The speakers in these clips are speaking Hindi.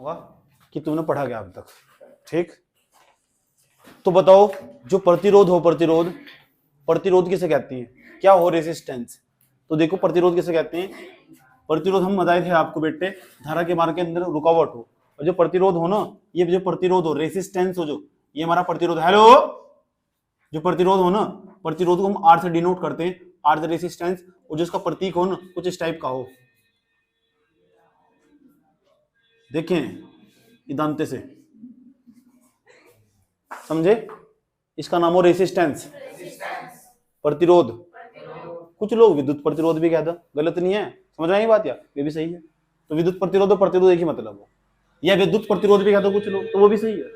होगा कि तुमने पढ़ा क्या अब तक। ठीक, तो बताओ जो प्रतिरोध हो, प्रतिरोध, प्रतिरोध किसे कहती है, क्या हो रेसिस्टेंस। तो देखो प्रतिरोध किसे कहते हैं, प्रतिरोध हम बताए थे आपको बेटे, धारा के मार्ग के अंदर रुकावट हो, और जो प्रतिरोध हो ना, ये जो प्रतिरोध हो, रेसिस्टेंस हो, जो ये हमारा प्रतिरोध, हेलो, जो प्रतिरोध हो ना, प्रतिरोध को हम आर से डिनोट करते हैं, आर द रेसिस्टेंस, और जो इसका प्रतीक हो ना कुछ इस टाइप का हो, देखें इदांते से, समझे, इसका नाम हो रेसिस्टेंस, प्रतिरोध। कुछ लोग विद्युत प्रतिरोध भी कहते, गलत नहीं है, समझ में आई बात, या ये भी सही है। तो विद्युत प्रतिरोध और प्रतिरोध एक ही मतलब हो, या विद्युत प्रतिरोध भी कहते कुछ लोग, तो वो भी सही है।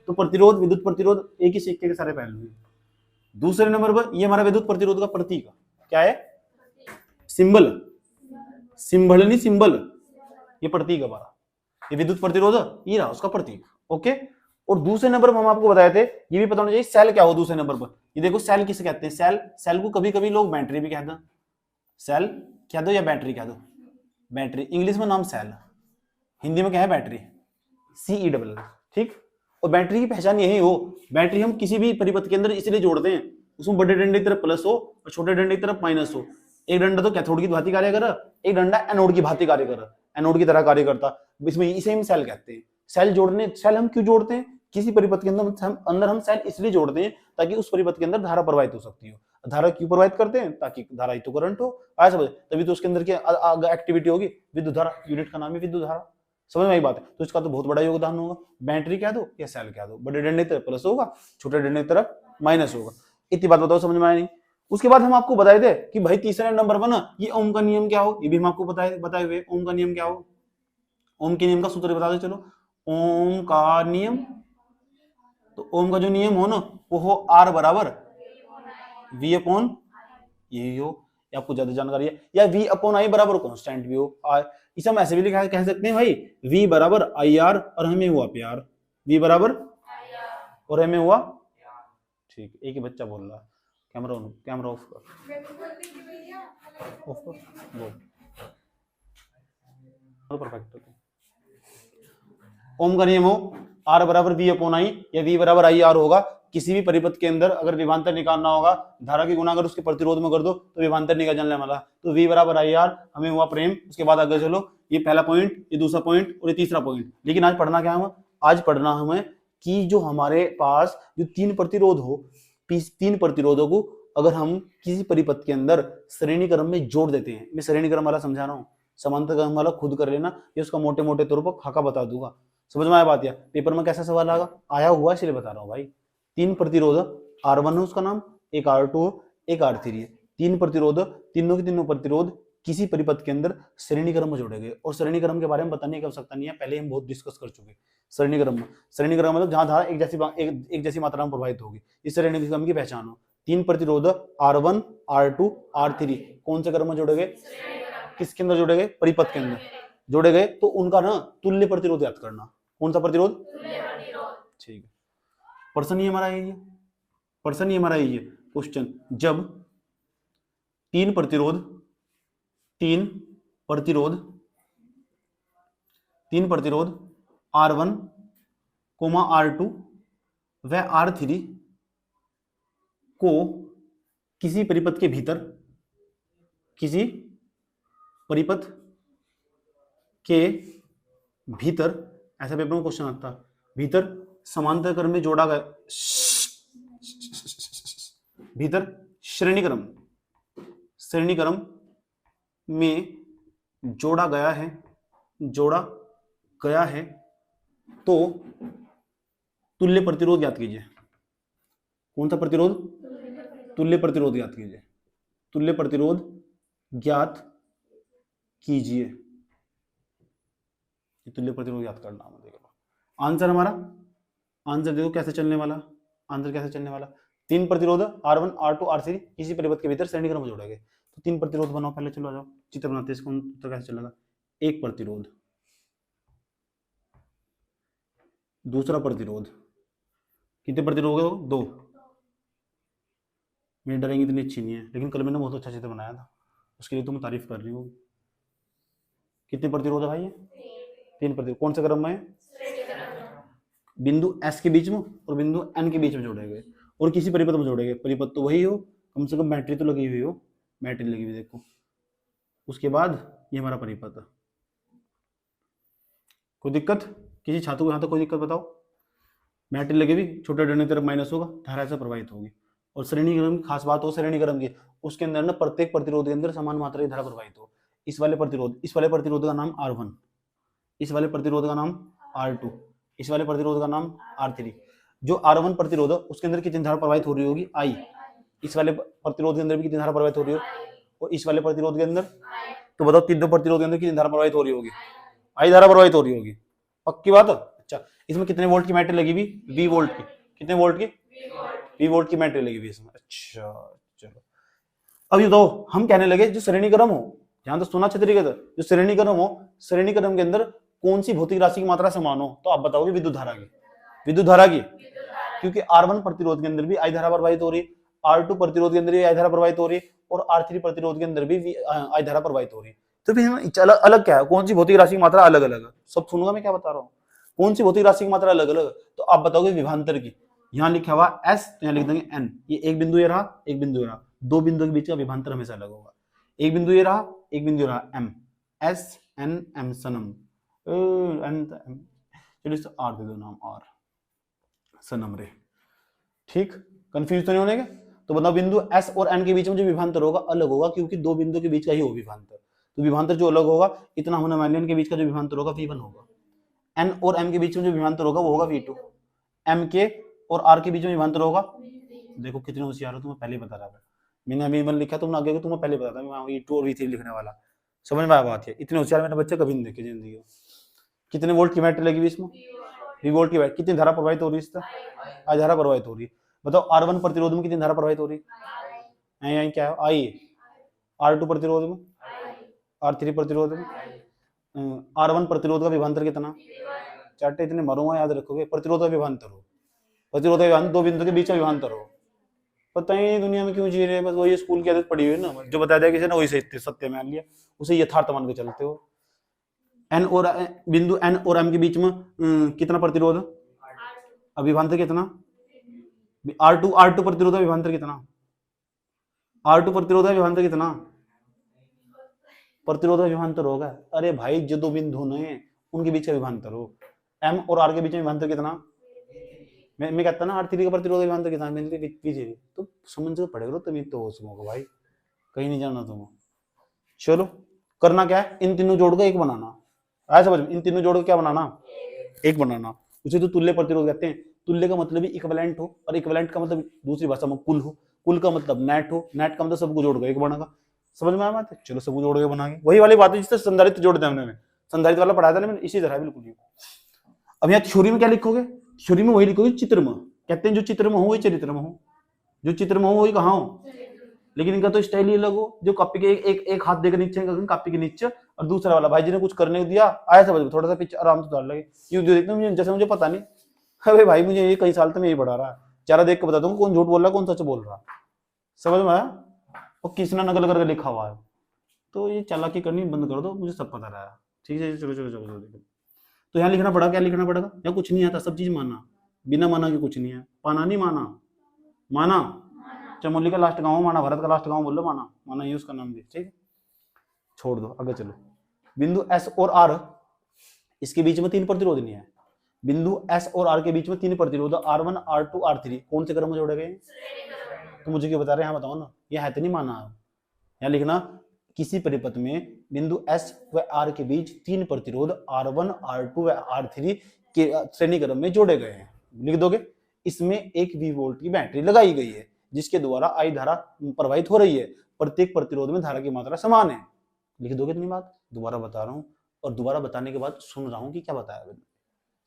तो प्रतिरोध विद्युत प्रतिरोध एक ही सिक्के के सारे पहलू हैं। दूसरे नंबर पर ये हमारा विद्युत प्रतिरोध का प्रतीक क्या है, सिंबल, सिंबल नहीं सिंबल, ये प्रतीक हमारा, ये विद्युत प्रतिरोध ये रहा उसका प्रतीक। ओके, और दूसरे नंबर पर हम आपको बताए थे, ये भी पता होना चाहिए सेल क्या हो दूसरे नंबर पर। ये देखो सेल किसे कहते हैं, सेल, सेल को कभी कभी लोग बैटरी भी कहते हैं, सेल कह दो या बैटरी कह दो, बैटरी इंग्लिश में नाम सेल, हिंदी में क्या है बैटरी, CE, ठीक। और बैटरी की पहचान यही हो, बैटरी हम किसी भी परिपथ के अंदर इसलिए जोड़ते हैं, उसमें बड़े डंडे की तरफ प्लस हो और छोटे डंडे की तरफ माइनस हो। एक डंडा तो कैथोड की भांति कार्य कर, एक डंडा एनोड की भांति कार्य कर, एनोड की तरह कार्य करता, इसमें इसे हम सेल कहते हैं। सेल जोड़ने, सेल हम क्यों जोड़ते हैं, किसी परिपथ के अंदर हम सेल इसलिए जोड़ते हैं ताकि उस परिपथ के अंदर धारा प्रवाहित हो सकती हो। धारा क्यों प्रवाहित करते हैं, ताकि धारा ही तो करंट हो, आज समझ, तभी तो उसके अंदर की एक्टिविटी होगी, विद्युत धारा, यूनिट का नाम है विद्युत धारा, समझ में आई बात है। तो इसका तो बहुत बड़ा योगदान होगा, बैटरी कह दो या सेल कह दो, बड़े डंडे की तरफ प्लस होगा, छोटे डंडे की तरफ माइनस होगा। इतनी बात बताओ, समझ में आया नहीं। उसके बाद हम आपको बताए थे कि भाई तीसरे नंबर पर ना ये ओम का नियम क्या हो, ये भी हम आपको बताए हुए, ओम का नियम क्या हो, ओम के नियम का सूत्र बता दो चलो, ओम का नियम, तो ओम का जो नियम हो ना वो हो आर बराबर V अपॉन, यही हो, या आपको ज्यादा जानकारी है, या V अपॉन आई बराबर कांस्टेंट भी हो, इसे हम ऐसे भी कह सकते हैं भाई, V बराबर IR और हमें हुआ प्यार, V बराबर और हमें हुआ, ठीक, एक ही बच्चा बोल रहा है, कैमरा ऑन, कैमरा ऑफ कर, ऑफ कर, वो परफेक्ट। ओम का नियम हो R बराबर V अपॉन आई, या V बराबर IR होगा, किसी भी परिपथ के अंदर अगर विभवांतर निकालना होगा, धारा की गुणा अगर उसके प्रतिरोध में कर दो तो विभवांतर निकाल जाने वाला, तो V बराबर IR हमें हुआ प्रेम। उसके बाद आगे चलो, ये पहला पॉइंट, ये दूसरा पॉइंट और ये तीसरा पॉइंट। लेकिन आज पढ़ना क्या है, आज पढ़ना हमें कि जो हमारे पास जो तीन प्रतिरोध हो, तीन प्रतिरोधों को अगर हम किसी परिपथ के अंदर श्रेणी क्रम में जोड़ देते हैं, मैं श्रेणी क्रम वाला समझा रहा हूँ, समांतर क्रम वाला खुद कर लेना, ये उसका मोटे मोटे तौर पर खाका बता दूंगा, समझ में आया बात, या पेपर में कैसा सवाल आया हुआ इसलिए बता रहा हूँ भाई। तीन प्रतिरोध R1 है उसका नाम, एक R2 एक R3 है, तीन प्रतिरोध, तीनों के तीनों प्रतिरोध किसी परिपथ के अंदर श्रेणी क्रम में जोड़े गए। और श्रेणी क्रम के बारे में बताने की आवश्यकता नहीं है, पहले हम बहुत डिस्कस कर चुके। श्रेणी क्रम में, श्रेणी क्रम मतलब जहां धारा एक जैसी मात्रा में प्रभावित होगी, इस श्रेणी क्रम की पहचान हो। तीन प्रतिरोध R1 R2 R3 कौन से क्रम में जोड़े गए, किसके अंदर जोड़े गए, परिपथ के अंदर जोड़े गए, तो उनका ना तुल्य प्रतिरोध याद करना। कौन सा प्रतिरोध, ठीक है। प्रश्न ही हमारा यही है, प्रश्न ही हमारा यही है क्वेश्चन, जब तीन प्रतिरोध R1 R2 व R3 को किसी परिपथ के भीतर, किसी परिपथ के भीतर, ऐसा पेपर में क्वेश्चन आता, भीतर समांतर क्रम में जोड़ा गया, भीतर श्रेणी क्रम में जोड़ा गया है, तो तुल्य प्रतिरोध ज्ञात कीजिए। कौन सा प्रतिरोध, तुल्य प्रतिरोध ज्ञात कीजिए, तुल्य प्रतिरोध ज्ञात कीजिए, तुल्य प्रतिरोध ज्ञात करना है। आंसर हमारा, आंसर देखो कैसे चलने वाला, आंसर कैसे चलने वाला, तीन प्रतिरोध R1 R2 R3 किसी परिपथ के भीतर श्रेणी क्रम में जोड़े गए, तो तीन प्रतिरोध बनाओ, पहले चलो आ जाओ चित्र बनाते हैं, इसको तो कैसे चलेगा, एक प्रतिरोध, दूसरा प्रतिरोध, कितने प्रतिरोध हो, दो, मेरी ड्राइंग इतनी अच्छी नहीं है लेकिन कल मैंने बहुत अच्छा चित्र बनाया था, उसके लिए तो मैं तारीफ कर रही हूँ। कितने प्रतिरोध है भाई, तीन प्रतिरोध, कौन से क्रम में है, बिंदु एस के बीच में और बिंदु एन के बीच में जोड़े गए और किसी परिपथ में जोड़े गए, परिपथ तो वही हो, कम से कम बैटरी तो लगी हुई हो, बैटरी लगी हुई देखो। उसके बाद ये हमारा परिपथ है। कोई दिक्कत किसी छात्र को यहाँ तक कोई दिक्कत बताओ? बैटरी लगी हुई, छोटे डंडे की तरफ माइनस होगा, धारा ऐसे प्रवाहित होगी। और श्रेणी क्रम की खास बात हो श्रेणी क्रम की, उसके अंदर ना प्रत्येक प्रतिरोध के अंदर समान मात्रा की धारा प्रवाहित हो। इस वाले प्रतिरोध का नाम R1, इस वाले प्रतिरोध का नाम R2, इस वाले प्रतिरोध का नाम R3। जो R1 प्रतिरोध है उसके अंदर कितनी धारा प्रवाहित हो रही होगी? I। इस वाले प्रतिरोध के अंदर भी कितनी धारा प्रवाहित हो रही हो? और इस वाले प्रतिरोध के अंदर तो बताओ तीनों प्रतिरोध के अंदर कितनी धारा प्रवाहित हो रही होगी? I धारा प्रवाहित हो रही होगी, पक्की बात है। अच्छा, इसमें कितने वोल्ट की बैटरी लगी हुई? V वोल्ट की। कितने वोल्ट की? V वोल्ट की बैटरी लगी हुई इसमें। अच्छा चलो, अब ये तो हम कहने लगे जो श्रेणी क्रम हो, ध्यान तो सुना अच्छे तरीके से, जो श्रेणी क्रम हो, श्रेणी क्रम के अंदर कौन सी भौतिक राशि की मात्रा समान हो? तो आप बताओगे विद्युत धारा की। विद्युत धारा की, क्योंकि R1 प्रतिरोध के अंदर भी I धारा प्रवाहित हो रही, R2 प्रतिरोध के अंदर भी I धारा प्रवाहित हो रही और R3 प्रतिरोध के अंदर भी I धारा प्रवाहित हो रही। तो फिर अलग अलग क्या है? कौन सी भौतिक राशि की मात्रा अलग अलग है? सब सुनूंगा मैं क्या बता रहा हूँ। कौन सी भौतिक राशि की मात्रा अलग अलग? तो आप बताओगे विभवांतर की। यहाँ लिखा हुआ S, तो यहाँ लिख देंगे N। ये एक बिंदु ये रहा, एक बिंदु ये रहा, दो बिंदु के बीच का विभवांतर हमेशा अलग होगा। एक बिंदु ये रहा, एक बिंदु रहा, M, S N M सनम, चलिए R दे दो नाम, R सनम रे। ठीक, कंफ्यूज तो नहीं होने के? तो बताओ बिंदु S और N के बीच में जो विभवांतर होगा अलग होगा, क्योंकि दो बिंदु के बीच का ही हो विभवांतर। तो विभवांतर जो अलग होगा, इतना होना मान लिया, इनके बीच का जो विभवांतर होगा V1 होगा। N और M के बीच में जो विभवांतर होगा वो होगा V2। M के और R के बीच में विभवांतर होगा, देखो कितने होशियार हो, तुम्हें पहले ही बता रहा था। मैंने V1 लिखा, तुमने आगे को तुम्हें पहले बता था, मैं V2 और V3 लिखने वाला। समझ में आया बात है? इतने होशियार मैंने बच्चे कभी नहीं देखे जिंदगी में। कितने वोल्ट की बैटरी लगी हुई इसमें? V वोल्ट की बैटरी। कितनी धारा प्रवाहित हो रही है इससे? I धारा प्रवाहित हो रही है। बताओ R1 प्रतिरोध में कितनी धारा प्रवाहित हो रही है? आई क्या है? I। R2 प्रतिरोध में, R3 प्रतिरोध में, R1 प्रतिरोध का विभवांतर कितना? चार्टे इतने मरूंगा याद रखोगे। प्रतिरोध का विभवांतर हो, प्रतिरोध का विभवांतर दो बिंदु के बीच का विभवांतर हो। पता ही नहीं दुनिया में क्यों जी रहे हैं, बस वही स्कूल की आदत पड़ी हुई है ना, जो बता दिया किसी ने वही सत्य मान लिया, उसे यथार्थ मान के चलते हो। N और बिंदु N और M के बीच में कितना प्रतिरोध? विभवांतर कितना? R2 प्रतिरोध का विभवांतर कितना? R2 प्रतिरोध का विभवांतर कितना? प्रतिरोध का विभवांतर होगा, अरे भाई जो दो बिंदु हैं उनके बीच का विभवांतर हो। M और R के बीच में विभवांतर कितना? मैं कहता ना R3 का प्रतिरोध विभवांतर कितना? तो समझ के पड़ेगा तुम तो उसको भाई, कहीं नहीं जाना तुम। चलो करना क्या है, इन तीनों जोड़ को एक बनाना। आया समझ में? इन तीनों जोड़ को क्या बनाना? एक बनाना। उसे तो तुल्य प्रतिरोध कहते हैं। तुल्य का मतलब भी इक्विवेलेंट हो, और इक्विवेलेंट का मतलब दूसरी भाषा में कुल हो, कुल का मतलब नेट हो, नेट का मतलब सबको जोड़ के एक बनेगा। समझ में आया बात? चलो सबको जोड़ के बनाएंगे, वही वाली बात है जिससे संधारित्र जोड़ते हैं हमने, संधारित्र वाला पढ़ाया था ना, इसी तरह बिल्कुल। अब यहाँ थ्योरी में क्या लिखोगे? थ्योरी में वही लिखोगे चित्र में। कहते हैं जो चित्र में हो वही चरित्र में हो, जो चित्र में हो वही कहाँ हो। लेकिन इनका तो स्टाइल ही अलग हो, जो कॉपी के एक हाथ देकर नीचे कॉपी के नीचे, और दूसरा वाला भाई जी ने कुछ करने को दिया, आया समझ में, थोड़ा सा पीछे आराम से डाल लगे। यूं देखते हैं जैसे मुझे पता नहीं, अरे भाई मुझे ये कई साल तक यही पढ़ा रहा, चारा देख के बता दूंगा कौन झूठ बोल रहा कौन सच बोल रहा। समझ में आया? और किसने नकल करके लिखा हुआ है, तो ये चालाकी करनी बंद कर दो, मुझे सब पता रहा। ठीक है, चलो चलो चलो। तो यहाँ लिखना पड़ा, क्या लिखना पड़ेगा? या कुछ नहीं आता, सब चीज मानना, बिना माना के कुछ नहीं है। पाना नहीं माना, माना। चमोली का लास्ट गांव माना, भारत का लास्ट गांव बोल लो माना, माना ही उसका नाम भी। ठीक है, छोड़ दो, आगे चलो। बिंदु S और R, इसके बीच में तीन प्रतिरोध नहीं है। बिंदु S और R के बीच में तीन प्रतिरोध, R1 R2 R3, कौन से क्रम में जोड़े गए? तो मुझे क्यों बता रहे हैं? हाँ बताओ ना, ये है तो नहीं माना। यहाँ लिखना, किसी परिपथ में बिंदु S व R के बीच तीन प्रतिरोध R1 R2 व R3 के श्रेणी क्रम में जोड़े गए हैं। लिख दोगे, इसमें एक V वोल्ट की बैटरी लगाई गई है जिसके द्वारा I धारा प्रवाहित हो रही है, प्रत्येक प्रतिरोध में धारा की मात्रा समान है। लिख दोगे इतनी बात? दोबारा बता रहा हूँ, और दोबारा बताने के बाद सुन रहा हूँ कि क्या बताया मैंने।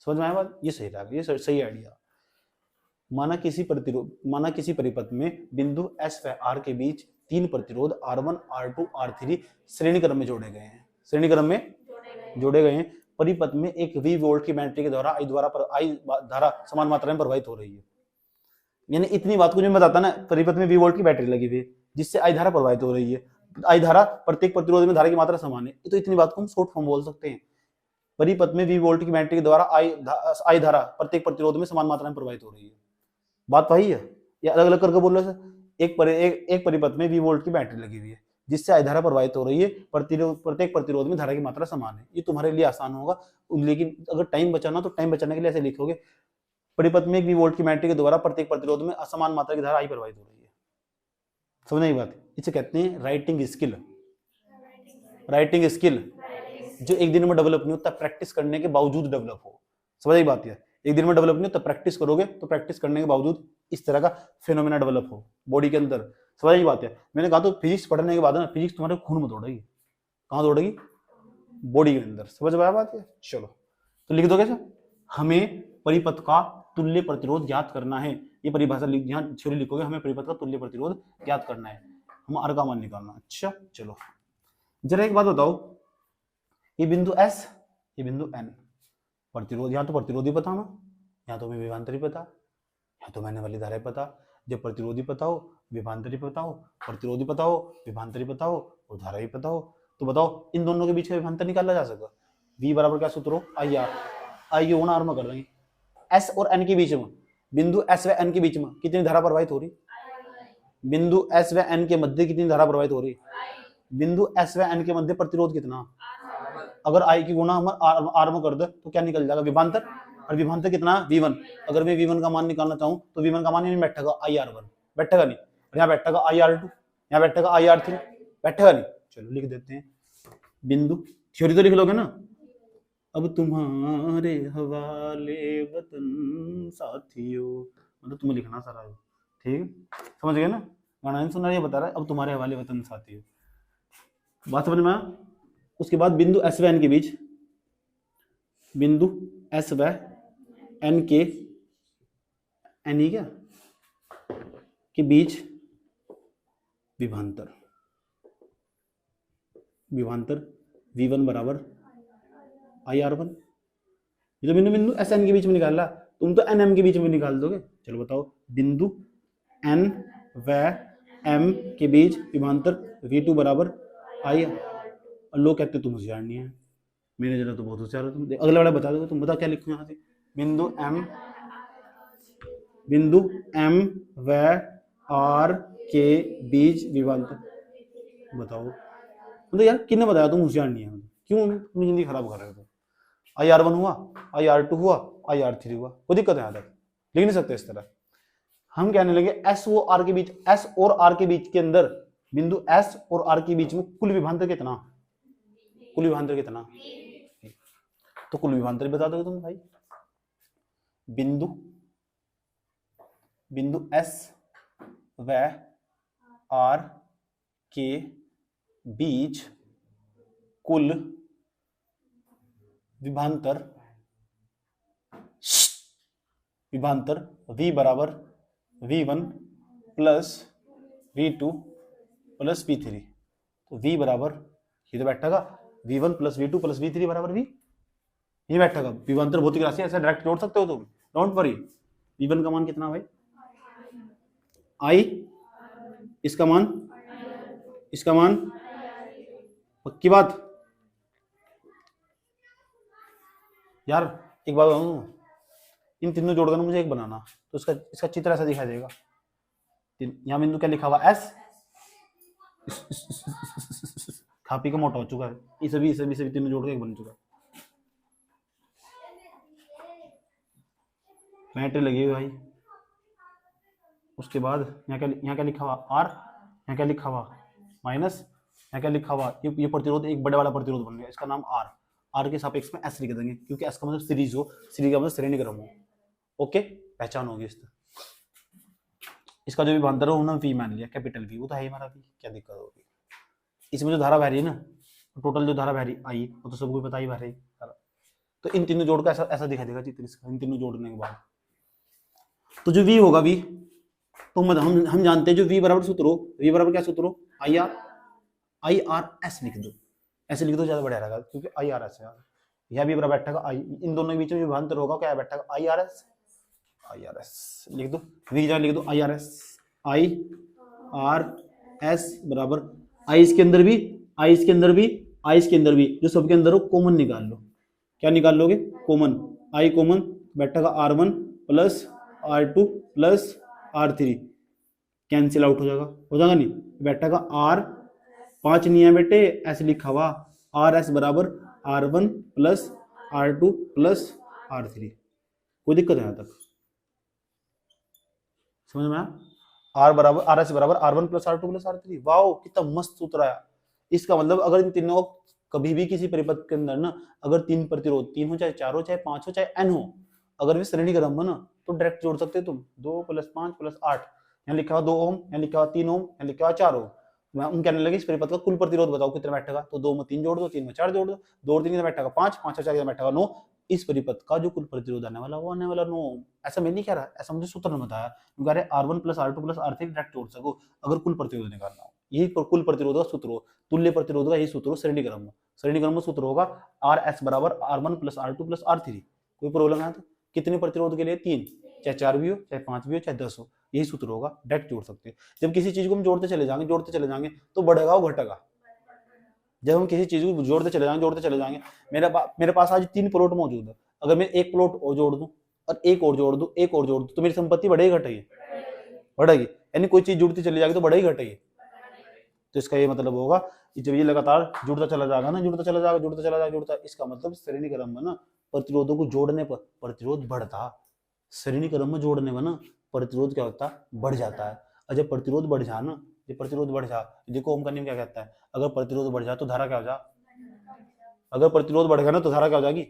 समझ में आया बात? ये सही रहा, ये सही आइडिया। माना किसी परिपथ में बिंदु S व R के बीच तीन प्रतिरोध R1 R2 R3 श्रेणी क्रम में जोड़े गए हैं, श्रेणी क्रम में जोड़े गए हैं। परिपथ में एक V वोल्ट की बैटरी के द्वारा I धारा समान मात्रा में प्रवाहित हो रही है। यानी इतनी बात को जो मैं बताता ना, परिपथ में V वोल्ट की बैटरी लगी हुई है जिससे I धारा प्रवाहित हो रही है, I धारा प्रत्येक प्रतिरोध में धारा की मात्रा समान है, तो इतनी बात को हम शॉर्ट फॉर्म बोल सकते हैं। परिपथ में V वोल्ट की बैटरी के द्वारा I धारा प्रत्येक प्रतिरोध में समान मात्रा में प्रवाहित हो रही है। बात वही है या अलग अलग करके बोल रहे सर? एक परिपथ में V वोल्ट की बैटरी लगी हुई है जिससे I धारा प्रवाहित हो रही है, प्रत्येक प्रतिरोध में धारा की मात्रा समान है। ये तुम्हारे लिए आसान होगा, लेकिन अगर टाइम बचाना तो टाइम बचाने के लिए ऐसे लिखोगे, परिपथ में एक V वोल्ट की बैटरी के द्वारा प्रत्येक प्रतिरोध में असमान मात्रा की धारा I प्रवाहित हो रही है। समझ नहीं बात? इसे कहते हैं राइटिंग स्किल। राइटिंग स्किल जो एक दिन में डेवलप नहीं होता, प्रैक्टिस करने के बावजूद डेवलप हो। समझ आई बात है? एक दिन में डेवलप नहीं होता, प्रैक्टिस करोगे तो प्रैक्टिस करने के बावजूद इस तरह का फिनोमेना डेवलप हो बॉडी के अंदर। समझ आई बात है? मैंने कहा तो फिजिक्स पढ़ने के बाद ना फिजिक्स तुम्हारे खून में दौड़ेगी। कहाँ दौड़ेगी? बॉडी के अंदर। समझ आया बात है? चलो तो लिख दो कैसे? हमें परिपथ का तुल्य प्रतिरोध ज्ञात करना है। ये परिभाषा यहाँ थ्योरी लिखोगे, हमें परिपथ का तुल्य प्रतिरोध ज्ञात करना है, हम R का मान निकालना। अच्छा चलो जरा एक बात बताओ, ये बिंदु S, ये बिंदु N, प्रतिरोध यहाँ तो प्रतिरोधी पता ना, यहाँ तो हमें विभवांतरी पता, यहाँ तो मैंने वाली धारा पता। जब प्रतिरोधी पता हो, विभवांतरी पता हो, प्रतिरोधी पता हो, विभवांतरी पता हो और धारा भी पता हो, तो बताओ इन दोनों के बीच का विभवांतर निकाला जा सका। V बराबर क्या सूत्र हो? IR। आइए वो R में कर देंगे। S और N के बीच में, बिंदु S व N के बीच में कितनी धारा प्रवाहित हो रही? बिंदु S व N के मध्य कितनी धारा प्रवाहित हो रही? बिंदु S व N के मध्य प्रतिरोध कितना? अगर I की गुणा हम R में कर दे तो क्या निकल जाएगा? विभवांतर। और विभवांतर कितना? V1। अगर मैं V1 का मान निकालना चाहूँ तो V1 का मान नहीं बैठेगा, IR1 बैठेगा नहीं, और यहाँ बैठेगा IR2, यहाँ बैठेगा IR3, बैठेगा नहीं। चलो लिख देते हैं बिंदु, थ्योरी तो लिख लोगे ना। अब तुम्हारे हवाले वतन साथियों, मतलब तुम्हें लिखना सारा, ठीक समझ गए ना? गाना नहीं सुना, ये बता रहा है अब तुम्हारे हवाले वतन साथियों। बात समझ में आया? उसके बाद बिंदु S व N के बीच, बिंदु S व N के N क्या के बीच विभवांतर, विभवांतर V1 बराबर IR1। ये तो बिंदु SN के बीच में निकाल ला, तुम तो NM के बीच में निकाल दोगे। चलो बताओ बिंदु N व M के बीच विभवांतर V2 बराबर I। लोग कहते तुम होशियार नहीं है, मेरे जरा तो बहुत होशियार हो तुम। अगला वाला बता दो, तुम बता क्या लिखो यहाँ से? बिंदु M व R के बीच विभवांतर। बताओ मतलब यार किसने बताया तुम होशियार नहीं है? क्यों अपनी जिंदगी खराब कर रहे हो? IR1 हुआ, IR2 हुआ, IR3 हुआ, कोई दिक्कत है? यहाँ तक लिख नहीं सकते इस तरह। हम कहने लगे S और R के बीच, S और R के बीच के अंदर, बिंदु S और R के बीच में कुल विभवांतर कितना? कुल विभवांतर कितना? तो कुल विभवांतर बता दोगे तुम भाई। बिंदु S व R के बीच कुल विभवांतर V बराबर V1 plus V2 plus V3। तो V बराबर ये तो बैठेगा V1 plus V2 plus V3 बराबर V, ये बैठेगा। विभवांतर भौतिक राशि ऐसा डायरेक्ट जोड़ सकते हो तुम, डोंट वरी। V1 का मान कितना भाई? I, इसका मान, इसका मान, पक्की बात यार। एक बात बताऊं, इन तीनों जोड़कर मुझे एक बनाना, तो इसका चित्र ऐसा दिखाई देगा। यहाँ बिंदु क्या लिखा हुआ? S, खा पी का मोटा हो चुका है, ये सभी तीनों जोड़ के एक बन चुका है। बैटरी लगी हुई भाई। उसके बाद यहाँ क्या लिखा हुआ? R, यहाँ क्या लिखा हुआ? माइनस, यहाँ क्या लिखा हुआ? ये प्रतिरोध एक बड़े वाला प्रतिरोध बन गया, इसका नाम R के सापेक्ष में S लिख देंगे, क्योंकि S का मतलब सीरीज हो, सीरीज का मतलब श्रेणी क्रम हो। ओके, पहचान होगी इसका। इसका जो विभवांतर हो ना V मान लिया, कैपिटल V, वो तो है ही हमारा V, क्या दिक्कत होगी? इसमें जो धारा बह रही है ना, टोटल जो धारा बह रही आई, वो तो सबको पता ही बह रही धारा। तो इन तीनों जोड़ का ऐसा दिखाई देगा चित्र इसका, इन तीनों जोड़ने के बाद। तो जो V होगा, V तो हम जानते हैं जो V बराबर सूत्र हो, V बराबर क्या सूत्र हो? IRS लिख दो, ऐसे लिख दो ज्यादा बढ़िया रहेगा, क्योंकि IRS है। यह भी बराबर बैठेगा I, इन दोनों के बीच में विभवांतर होगा, क्या बैठेगा? IRS लिख दो, V जगह लिख दो IRS, IRS बराबर I इसके अंदर भी, I इसके अंदर भी, I इसके अंदर भी, जो सबके अंदर हो कॉमन निकाल लो। क्या निकाल लोगे, कॉमन, आई कॉमन, बैठेगा R1 plus R2 plus R3, cancel out हो जाएगा नहीं, बैठेगा R, 5 नहीं है बेटे, ऐसे लिखा हुआ RS बराबर R1 plus R2 plus R3, कोई दिक्कत है यहाँ तक, समझ में आया? R बराबर RS बराबर R1 plus R2 plus R3, wow कितना मस्त सूत्र आया। इसका मतलब अगर इन तीनों कभी भी किसी परिपथ के अंदर ना, अगर तीन प्रतिरोध, 3 हो चाहे 4 हो चाहे 5 हो चाहे n हो, अगर वे श्रेणी क्रम हो ना तो डायरेक्ट जोड़ सकते तुम, 2 प्लस 5 प्लस 8, यहाँ लिखा हुआ 2 ओम, यहाँ लिखा हुआ 3 ओम, यहाँ लिखा हुआ 4 ओम। हम कहने लगे इस परिपथ का कुल प्रतिरोध बताओ कितना बैठेगा, तो 2 में 3 जोड़ दो, 3 में 4 जोड़ दो, 2 और 3 कितना बैठेगा 5, 5 और 4 कितना बैठेगा 9, इस परिपथ का जो कुल प्रतिरोध आने वाला वो आने वाला 9 ओम। ऐसा मैं नहीं कह रहा, ऐसा मुझे सूत्र ने बताया, कह रहे R1 plus R2 plus R3 direct जोड़ सको अगर कुल प्रतिरोध निकालना हो, यही कुल प्रतिरोध का सूत्र हो, तुल्य प्रतिरोध का यही सूत्र हो श्रेणी क्रम में। श्रेणी क्रम में सूत्र होगा RS बराबर R1 plus R2 plus R3। कोई प्रॉब्लम है तो कितने प्रतिरोध के लिए, 3, चाहे 4 भी हो चाहे 5 भी हो चाहे 10 हो, यही सूत्र होगा, डायरेक्ट जोड़ सकते हैं। जब किसी चीज को हम जोड़ते चले जाएंगे तो बढ़ेगा वो घटेगा, जब हम किसी चीज को जोड़ते चले जाएंगे, मेरे पास आज 3 प्लॉट मौजूद है, अगर मैं एक प्लॉट और जोड़ दूं और एक और जोड़ दूं तो मेरी संपत्ति बढ़ेगी घटेगी, बढ़ेगी, यानी कोई चीज जुड़ती चली जाएगी तो बढ़ेगी घटेगी। तो इसका ये मतलब होगा जब ये लगातार जुड़ता चला जाएगा, इसका मतलब श्रेणी क्रम में ना प्रतिरोधों को जोड़ने पर प्रतिरोध बढ़ता, श्रेणी क्रम में जोड़ने में ना प्रतिरोध क्या होता है, बढ़ जाता है। और जब प्रतिरोध बढ़ जा ना, देखो ओम का नियम क्या कहता है, अगर प्रतिरोध बढ़ जाए तो धारा क्या हो जा, अगर प्रतिरोध बढ़ेगा ना तो धारा क्या हो जाएगी,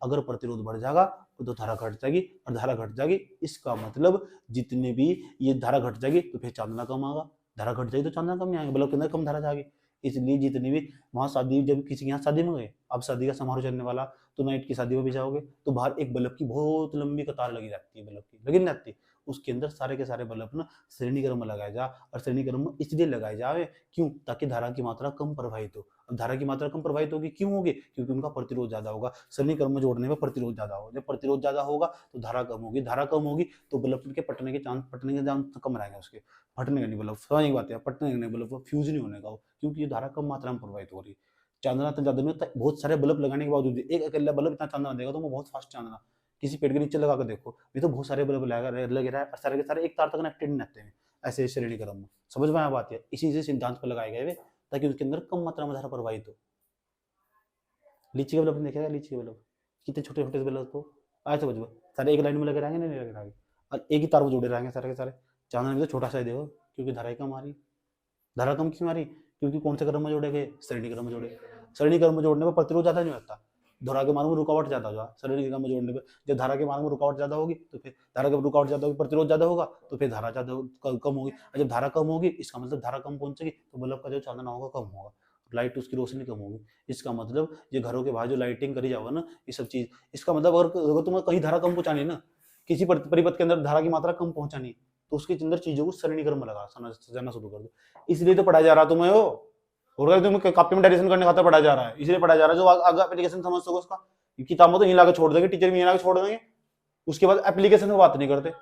अगर प्रतिरोध बढ़ जाएगा तो धारा घट जाएगी, और धारा घट जाएगी इसका मतलब जितने भी ये धारा घट जाएगी तो फिर चांदना कम आएगा, धारा घट जाएगी तो चांदना कम नहीं आएगा, बल्ब के अंदर कम धारा जाएगी। इसलिए जितने भी वहां शादी, जब किसी के यहाँ शादी में गए, अब शादी का समारोह चलने वाला, तो नाइट की शादी में भी जाओगे तो बाहर एक बल्ब की बहुत लंबी कतार लगी रहती है, बल्ब की लगी नहीं रहती, उसके अंदर सारे के सारे बल्ब ना श्रेणी क्रम में लगाए जा, और श्रेणी क्रम में इसलिए लगाए जावे क्यों, ताकि धारा की मात्रा कम प्रवाहित हो। अब धारा की मात्रा कम प्रवाहित होगी, क्यों होगी, क्योंकि उनका प्रतिरोध ज्यादा होगा, श्रेणी क्रम में जोड़ने में प्रतिरोध ज्यादा होगा, जब प्रतिरोध ज्यादा होगा तो धारा कम होगी, धारा कम होगी तो बल्ब के पटने के चांस कम रहेंगे, उसके फटने का नहीं बल्ब, समझ बात है, पटने का नहीं बल्ब, फ्यूज नहीं होने का, क्योंकि ये धारा कम मात्रा में प्रवाहित हो रही है। चांदना तो ज्यादा नहीं होता, बहुत सारे बल्ब लगाने के बावजूद एक अकेला बल्ब इतना चांदना देगा तो वो बहुत फास्ट चांदना, किसी पेड़ के नीचे लगा कर देखो, ये तो बहुत सारे बल्ब लगे रहा है और सारे के सारे एक तार तक कनेक्टेड नहीं रहते हैं, ऐसे श्रेणी क्रम में, समझ में आया बात है, इसी से सिद्धांत पर लगाए गए ताकि उसके अंदर कम मात्रा में धारा प्रवाहित हो। लीची के बल्ब देखेगा, लीची के बल्ब कितने छोटे छोटे बल्ब को आए समझ में, सारे एक लाइन में लगे रहेंगे, नहीं लगे रहेंगे, और एक ही तार में जुड़े रहेंगे सारे के सारे, चांदना भी तो छोटा सा ही देखो, क्योंकि धारा कम आ रही, धारा कम क्यों आ रही, क्योंकि कौन से क्रम में जोड़े गए, श्रेणी क्रम में जोड़े, श्रेणी क्रम में जोड़ने पर प्रतिरोध ज्यादा नहीं होता, धारा के मार्ग में रुकावट ज्यादा होगा, श्रेणी क्रम में जोड़ने पर जब धारा के मार्ग में रुकावट ज्यादा होगी तो फिर धारा के रुकावट ज्यादा होगी, प्रतिरोध ज्यादा होगा तो फिर धारा ज्यादा कम होगी, और जब धारा कम होगी इसका मतलब धारा कम पहुंचेगी तो बल्ब का जो चांदना होगा कम होगा, लाइट उसकी रोशनी कम होगी, इसका मतलब ये घरों के बाहर जो लाइटिंग करी जाओगे ना ये सब चीज, इसका मतलब अगर तुम्हें कहीं धारा कम पहुंचानी है ना, किसी परिपथ के अंदर धारा की मात्रा कम पहुंचानी है तो उसके अंदर चीजों को श्रेणी क्रम में लगा जाना शुरू कर दो, इसलिए तो पढ़ाया जा रहा तुम्हें वो, और तुम्हें कॉपी में डायरेक्शन करने खातर पढ़ाया जा रहा है, इसलिए पढ़ाया जा रहा है जो आगे एप्लीकेशन समझ सको उसका, किताबों तो यहीं लाकर छोड़ देंगे, टीचर भी यहीं लाकर छोड़ देंगे, उसके बाद एप्लीकेशन में बात नहीं करते,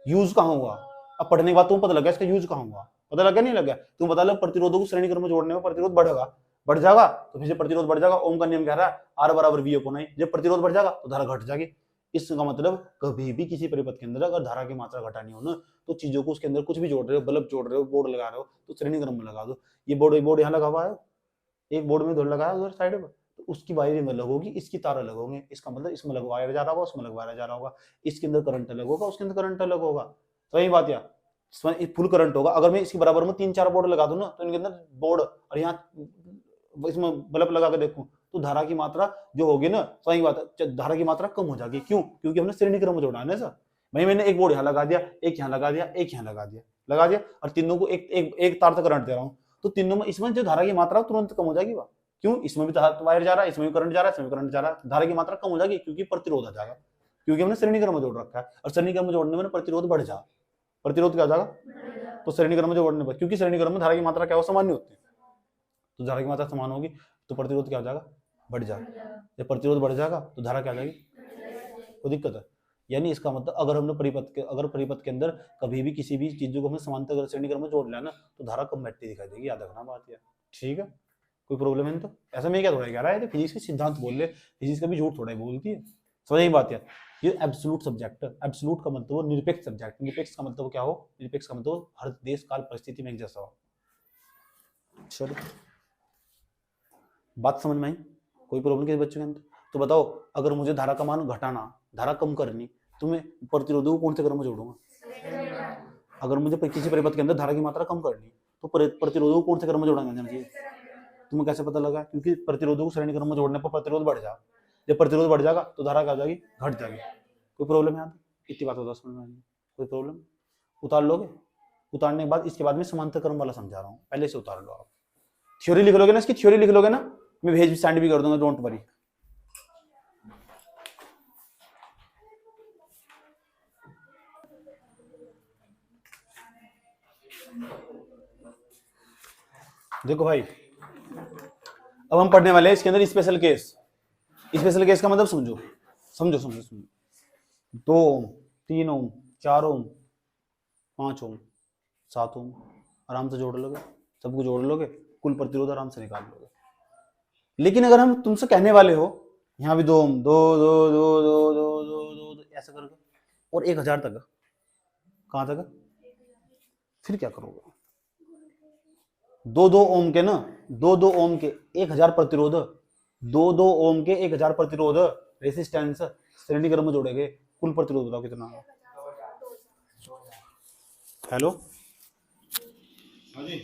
यूज कहाँ हुआ, अब पढ़ने के बाद तुम्हें पता लगा इसका यूज कहाँ हुआ, पता लगा नहीं लगा, तुम पता लगा प्रतिरोधों को श्रेणी क्रम में जोड़ने में प्रतिरोध बढ़ जाएगा तो फिर प्रतिरोध बढ़ जाएगा, ओम का नियम कह रहा है आर बराबर वी अपॉन आई, जब प्रतिरोध बढ़ जाएगा तो धारा घट जाएगी, इसका मतलब कभी भी किसी परिपथ के अंदर अगर धारा की मात्रा घटानी हो ना तो चीजों को उसके अंदर कुछ भी जोड़ रहे हो, बल्ब जोड़ रहे हो, बोर्ड लगा रहे हो तो श्रेणी क्रम में लगा दो, ये बोर्ड यहाँ लगा हुआ है, एक बोर्ड में उधर लगाया उधर साइड में, तो उसकी वायर में अलग होगी, इसकी तार अलग होंगे, इसका मतलब इसमें अलग वायर जा रहा होगा, उसमें अलग वायर जा रहा होगा, इसके अंदर करंट अलग होगा, उसके अंदर करंट अलग होगा, तो यही बात यार, फुल करंट होगा, अगर मैं इसके बराबर में 3-4 बोर्ड लगा दूं ना तो इनके अंदर बोर्ड और यहाँ इसमें बल्ब लगा के देखूं तो धारा की मात्रा जो होगी ना, सही बात है, धारा की मात्रा कम हो जाएगी, क्यों, क्योंकि हमने श्रेणी क्रम में जोड़ा है ना सर, भाई मैंने एक बोर्ड यहाँ लगा दिया, एक यहाँ लगा दिया, एक यहाँ लगा दिया और तीनों को एक तार तक करंट दे रहा हूँ, तो तीनों में इसमें जो धारा की मात्रा तुरंत कम हो जाएगी, वह क्यों, इसमें भी वायर जा रहा है, इसमें भी करंट जा रहा है, इसमें भी करंट जा रहा है, धारा की मात्रा कम हो जाएगी क्योंकि प्रतिरोध आ जाएगा, क्योंकि हमने श्रेणी क्रम में जोड़ रखा है, और श्रेणी क्रम में जोड़ने में प्रतिरोध बढ़ जाएगा, प्रतिरोध क्या हो जाएगा, तो श्रेणी क्रम में जोड़ने पर, क्योंकि श्रेणी क्रम में धारा की मात्रा क्या हो, समान नहीं होती, तो धारा की मात्रा समान होगी तो प्रतिरोध क्या हो जाएगा, बढ़ जाएगा, जब प्रतिरोध बढ़ जाएगा तो धारा क्या आ जाएगी, कोई दिक्कत है, यानी इसका मतलब अगर हमने परिपथ के अंदर कभी भी किसी भी चीजों को हमने समांतर श्रेणी क्रम में जोड़ लिया ना तो धारा कम बैठती दिखाई देगी, याद रखना बात है, ठीक है। कोई प्रॉब्लम है नहीं तो ऐसा मैं क्या थोड़ा कह रहा है, फिजिक्स के सिद्धांत बोल ले, फिजिक्स का भी झूठ थोड़ा ही बोलती है, समझ यही बात यार। ये एब्सोल्यूट सब्जेक्ट है, एब्सोल्यूट का मतलब वो निरपेक्ष सब्जेक्ट, निरपेक्ष का मतलब क्या हो, निरपेक्ष का मतलब हर देश काल परिस्थिति में एक जैसा हो। चलो बात समझ में आई, कोई प्रॉब्लम किसी बच्चों के अंदर? तो बताओ अगर मुझे धारा का मान घटाना, धारा कम करनी, तो मैं प्रतिरोधों को कौन से क्रम में जोड़ूंगा? अगर मुझे किसी परिपथ के अंदर धारा की मात्रा कम करनी तो प्रतिरोधों को कौन से क्रम में जोड़ा जाना चाहिए? तुम्हें कैसे पता लगा? क्योंकि प्रतिरोधों को श्रेणी क्रम में जोड़ने पर प्रतिरोध बढ़ जाएगा, जब प्रतिरोध बढ़ जाएगा तो धारा क्या हो जाएगी? घट जाएगी। कोई प्रॉब्लम है? इतनी बात होता समझ में आएगी? कोई प्रॉब्लम? उतार लोगे? उतारने के बाद इसके बाद में समांतर क्रम वाला समझा रहा हूँ, पहले से उतार लो आप। थ्योरी लिख लोगे ना, इसकी थ्योरी लिख लोगे ना, मैं भेज स्टैंड भी कर दूंगा, डोंट वरी। देखो भाई अब हम पढ़ने वाले हैं इसके अंदर स्पेशल केस। स्पेशल केस का मतलब समझो समझो समझो समझो। 2 ओम, 3 ओम, 4 ओम, 5 ओम, 7 ओम आराम से जोड़ लोगे, सबको जोड़ लोगे, कुल प्रतिरोध आराम से निकाल लोगे। लेकिन अगर हम तुमसे कहने वाले हो यहाँ भी 2 ओम, 2 2 2 2 2 2 2 ऐसा करके और 1000 तक, कहाँ तक? फिर क्या करोगे? 2 ओम के ना, 2 ओम के 1000 प्रतिरोध, 2 ओम के 1000 प्रतिरोध रेसिस्टेंस श्रेणी क्रम में जोड़ेंगे, कुल प्रतिरोध बताओ कितना? हेलो हाँ जी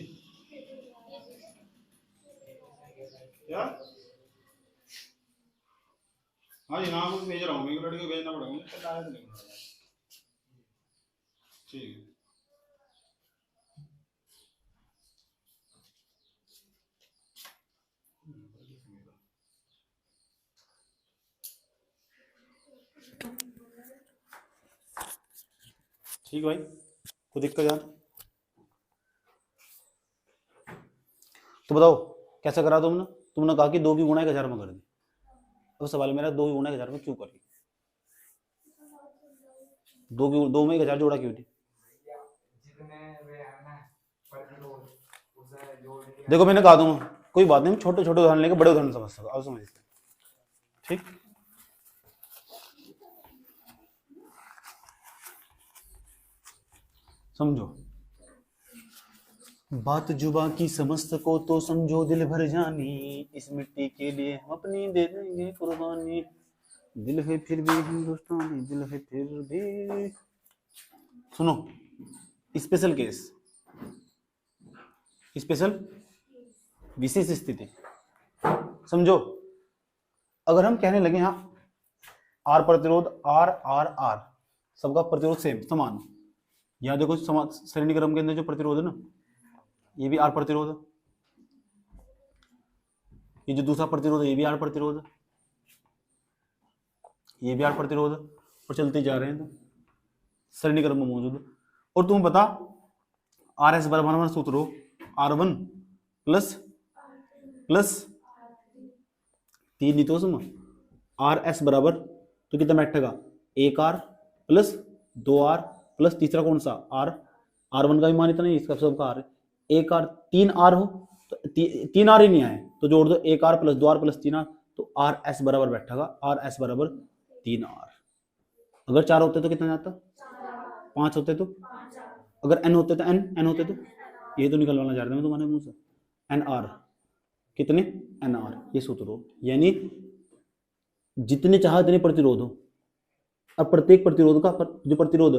क्या? हाँ जी नाम भेज रहा हूँ, मैं लड़के को भेजना पड़ेगा, ठीक है। ठीक भाई, कोई दिक्कत यार? तो बताओ कैसा करा तुमने? तुमने कहा कि 2 की गुणा 1000 में कर दी। अब सवाल मेरा 2 की गुणा 1000 में क्यों करी? 2 में 1000 जोड़ा क्यों नहीं? देखो मैंने कहा दूंगा, कोई बात नहीं, छोटे छोटे उदाहरण लेके बड़े उदाहरण समझ सको, अब समझ। ठीक, समझो बात जुबा की समस्त को तो समझो दिल भर जानी, इस मिट्टी के लिए हम अपनी दे देंगे कुर्बानी, दिल है फिर भी हिंदुस्तानी, दिल है फिर भी। सुनो स्पेशल केस, स्पेशल विशेष स्थिति समझो। अगर हम कहने लगे हाँ आर प्रतिरोध, आर आर आर सबका प्रतिरोध सेम समान, यहाँ देखो श्रेणी क्रम के अंदर जो प्रतिरोध है ना, ये भी आर प्रतिरोध है, ये जो दूसरा प्रतिरोध है ये भी आर प्रतिरोध है, ये भी आर प्रतिरोध है, और चलते जा रहे हैं तो श्रेणी क्रम में मौजूद है। और तुम्हें पता आर एस बराबर सूत्र हो R1 प्लस प्लस 3 नहीं तो उसमें आर एस बराबर तो कितना बैठेगा? 1R प्लस 2R प्लस तीसरा कौन सा? R, R1 का भी मान इतना नहीं, इसका सबका R है, 1R 3R हो तो 3R ही नहीं आए तो जोड़ दो 1R plus 2R plus 3R, तो आर एस बराबर बैठेगा आर एस बराबर 3R। अगर 4 होते तो कितना जाता? 5 होते तो, अगर n होते तो n होते तो, ये तो निकलवाना चाह रहा था मैं तुम्हारे मुंह से, NR कितने? NR, ये सूत्र हो, यानी जितने चाहे इतने प्रतिरोध हो। अब प्रत्येक प्रतिरोध का जो प्रतिरोध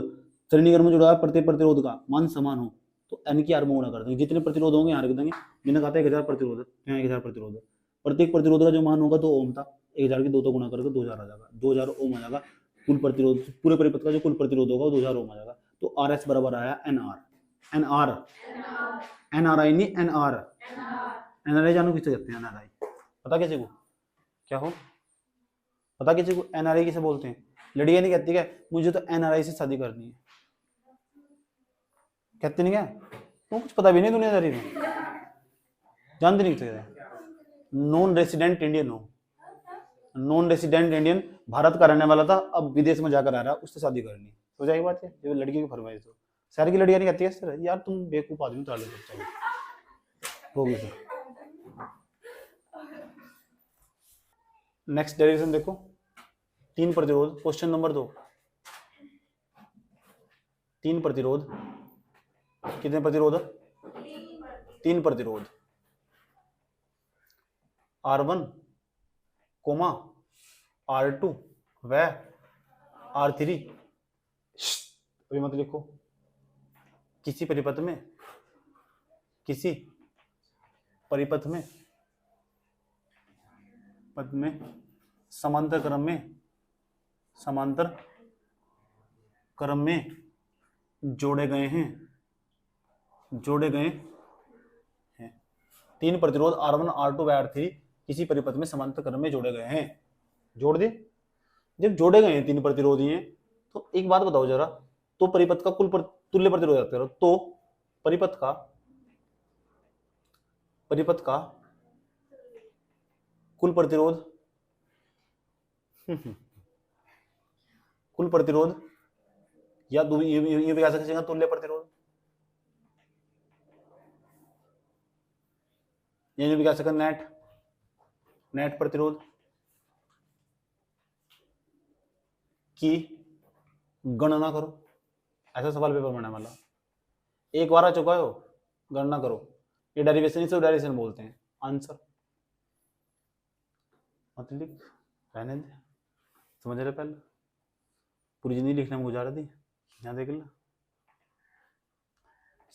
श्रेणी क्रम में जुड़ा है, प्रत्येक प्रतिरोध का मान समान हो तो n की R में गुणा कर देंगे, जितने प्रतिरोध होंगे यहाँ रख देंगे। मैंने कहा था 1000 प्रतिरोध है, यहाँ 1000 प्रतिरोध है, प्रत्येक प्रतिरोध का जो मान होगा 2 ओम था, 1000 की 2 तो गुणा करके 2000 आ जाएगा, 2000 ओम आ जाएगा। कुल प्रतिरोध पूरे परिपथ का जो कुल प्रतिरोध होगा वो 2000 ओम आ जाएगा। तो आर एस बराबर आया NR, NR NRI नहीं NR, NRI जानो किससे कहते हैं? NRI पता किसी को? क्या हो पता किसी को? NRI किसे बोलते हैं? लड़कियां नहीं कहती क्या मुझे तो NRI से शादी करनी है? कहते नहीं क्या? तुम कुछ पता भी नहीं दुनियादारी में, जानते नहीं थे? नॉन रेसिडेंट इंडियन हो, नॉन रेसिडेंट इंडियन, भारत का रहने वाला था, अब विदेश में जाकर आ रहा है, उससे शादी करनी। तो जाएगी बात है, ये लड़की की फरमाइश हो। शहर की लड़कियां नहीं कहती है यार तुम बेवकूफ आदमी, ताले हो गई सर। नेक्स्ट डेरिवेशन देखो, 3 प्रतिरोध, क्वेश्चन नंबर 2। 3 प्रतिरोध, कितने प्रतिरोध? 3 प्रतिरोध, R1, R2 व R3। अभी मत लिखो। किसी परिपथ में समांतर क्रम में जोड़े गए हैं। 3 प्रतिरोध R1, R2 व R3 किसी परिपथ में समांतर क्रम में जोड़े गए हैं। जोड़ दे। जब जोड़े गए हैं 3 प्रतिरोध ही हैं, तो एक बात बताओ जरा, तो परिपथ का तुल्य प्रतिरोध याद करो। तो परिपथ का कुल प्रतिरोध या ये भी कह सकते हैं तुल्य प्रतिरोध, ये भी कह सकते नेट प्रतिरोध की गणना करो। ऐसा सवाल पेपर में आने वाला, एक बार आ चुका हो, गणना करो। ये डेरिवेशन, इसे डेरिवेशन बोलते हैं। आंसर मत लिख, रहने दे, समझ रहे? पहले पूरी जिंदगी लिखने में गुजार दी, यहाँ देख लो।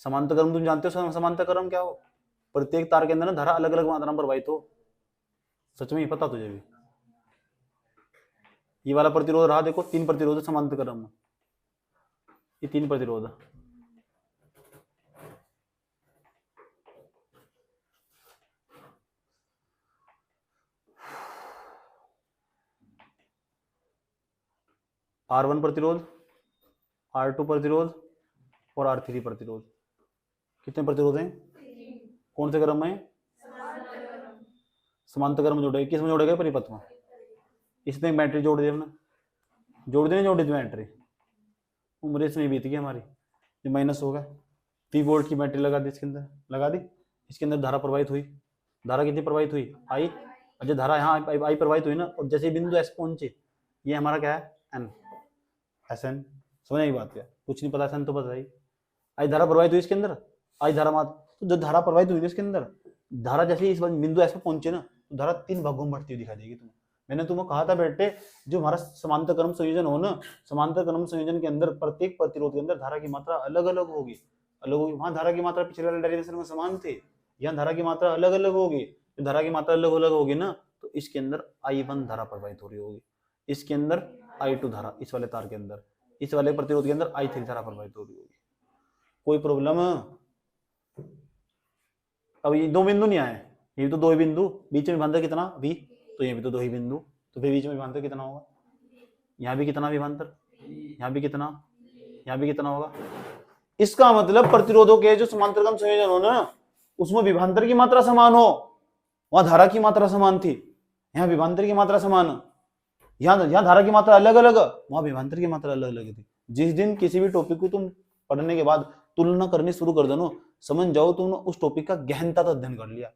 समांतर क्रम तुम जानते हो, समांतर क्रम क्या हो? प्रत्येक तार के अंदर ना धारा अलग अलग मात्रा में प्रवाहित हो। सच में ही पता तुझे भी? ये वाला प्रतिरोध रहा, देखो 3 प्रतिरोध समांतर क्रम में, ये 3 प्रतिरोध। R1 प्रतिरोध, R2 प्रतिरोध और R3 प्रतिरोध। कितने प्रतिरोध हैं? कौन से क्रम में? समांतर क्रम जोड़े। किस में जोड़े गए? परिपथ में। इसमें बैटरी जोड़ दी हमने, जोड़ दी बैटरी। उम्र इसमें बीत गई हमारी, ये माइनस होगा। 3 वोल्ट की बैटरी लगा दी, इसके अंदर लगा दी। इसके अंदर धारा प्रवाहित हुई। धारा कितनी प्रवाहित हुई? I। और जो धारा यहाँ I प्रवाहित हुई ना, और जैसे बिंदु S पहुंचे, ये हमारा क्या है? N। SN। समझ आई बात? क्या कुछ नहीं पता? SN तो पता ही। I धारा प्रवाहित हुई इसके अंदर, I धारा मात्र, तो जो धारा प्रवाहित हुई इसके अंदर, धारा जैसे इस बिंदु S पे पहुंचे ना, तो धारा 3 भागों में बढ़ती हुई दिखाई देगी तुम्हें। मैंने तुम्हें कहा था बेटे, जो हमारा समांतर क्रम संयोजन हो ना, समांतर क्रम संयोजन के अंदर प्रत्येक प्रतिरोध के अंदर धारा की मात्रा अलग अलग होगी। वहां धारा की मात्रा पिछले वाले डेरिवेशन में समान थी, यहाँ धारा की मात्रा अलग अलग होगी। धारा की मात्रा अलग अलग होगी ना, तो इसके अंदर I1 धारा प्रवाहित हो रही होगी, इसके अंदर I2 धारा, इस वाले तार के अंदर, इस वाले प्रतिरोध के अंदर I3 धारा प्रवाहित हो रही होगी। कोई प्रॉब्लम? अब ये 2 बिंदु नहीं आए, ये भी तो 2 ही बिंदु, बीच में विभवांतर कितना? V। तो ये भी तो 2 ही बिंदु, तो फिर बीच में विभवांतर कितना होगा? यहाँ भी कितना विभवांतर, यहाँ भी कितना, यहाँ भी कितना होगा? इसका मतलब प्रतिरोधों के जो समांतर क्रम संयोजन हो ना, उसमें विभवांतर की मात्रा समान हो। वहां धारा की मात्रा समान थी, यहाँ विभवांतर की मात्रा समान। यहाँ धारा की मात्रा अलग अलग, वहां विभवांतर की मात्रा अलग अलग थी। जिस दिन किसी भी टॉपिक को तुम पढ़ने के बाद तुलना करनी शुरू कर दो, समझ जाओ तुमने उस टॉपिक का गहनता तो अध्ययन कर लिया।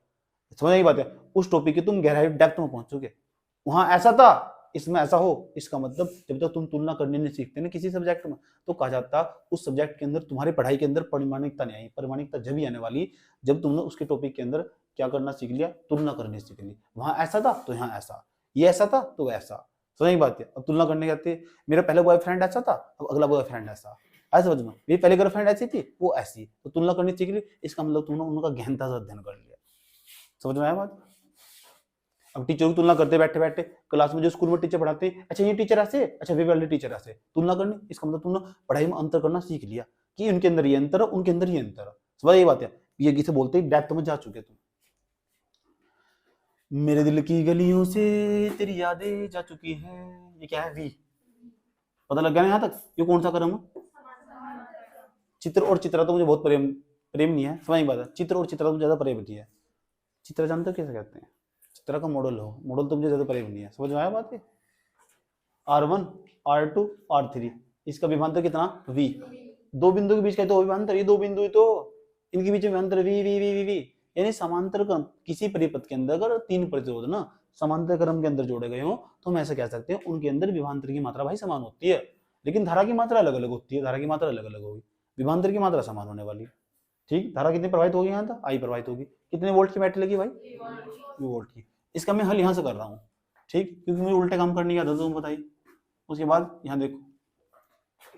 समझ आई बात है? उस टॉपिक की तुम गहराई डेप्थ में पहुंच चुके। वहां ऐसा था, इसमें ऐसा हो, इसका मतलब जब तक तुम तुलना करने नहीं सीखते ना किसी सब्जेक्ट में, तो कहा जाता उस सब्जेक्ट के अंदर तुम्हारी पढ़ाई के अंदर परिमाणिकता नहीं आई। परिमाणिकता जब ही आने वाली जब तुमने उसके टॉपिक के अंदर क्या करना सीख लिया? तुलना करनी सीख ली। वहां ऐसा था तो यहाँ ऐसा, ये ऐसा था तो ऐसा। समझ बात है? अब तुलना करने कहते, मेरा पहला बॉयफ्रेंड ऐसा था, अब अगला बॉयफ्रेंड ऐसा। ऐसा समझ में, मेरी पहले गर्लफ्रेंड ऐसी थी, वो ऐसी, तो तुलना करनी सीख ली। इसका मतलब तुमने उनका गहनता से अध्ययन कर लिया। समझ में आया बात? अब टीचर की तुलना करते बैठे बैठे क्लास में, जो स्कूल में टीचर पढ़ाते हैं, अच्छा ये टीचर ऐसे, अच्छा वे वाले टीचर ऐसे, तुलना करनी, इसका मतलब तुमने पढ़ाई में अंतर करना सीख लिया कि उनके अंदर ये अंतर है, उनके अंदर ये अंतर है। समझ ये बात है? ये किसे बोलते हैं? डेप्थ में जा चुके तुम। मेरे दिल की गलियों से तेरी यादें जा चुकी हैं, ये क्या है? वी। पता लग गया ना यहाँ तक? ये कौन सा क्रम है? चित्र और चित्रा तो मुझे बहुत प्रेम नहीं है। समझ बात है? चित्र और चित्रा तो ज्यादा प्रेम नहीं है। चित्रा जानते हो कैसे कहते हैं? चित्रा का मॉडल हो, मॉडल तो मुझे ज्यादा प्रेम नहीं है। समझ में आया बात है? R1, R2, R3, इसका विभवांतर कितना? V। 2 बिंदु के बीच का तो विभवांतर, ये 2 बिंदु तो इनके बीच में विभवांतर V। यानी समांतर क्रम किसी परिपथ के अंदर अगर 3 प्रतिरोध ना, समांतर क्रम के अंदर जोड़े गए हों तो हम ऐसे कह सकते हैं उनके अंदर विभवांतर की मात्रा भाई समान होती है, लेकिन धारा की मात्रा अलग अलग होती है। धारा की मात्रा अलग अलग होगी, विभवांतर की मात्रा समान होने वाली। ठीक, धारा कितनी प्रवाहित होगी यहाँ तक? आई प्रवाहित होगी। कितने वोल्ट की बैटरी लगी भाई? वी वोल्ट की। इसका मैं हल यहाँ से कर रहा हूँ, ठीक, क्योंकि मुझे उल्टे काम करने की आदत है, बताइए। उसके बाद यहाँ देखो,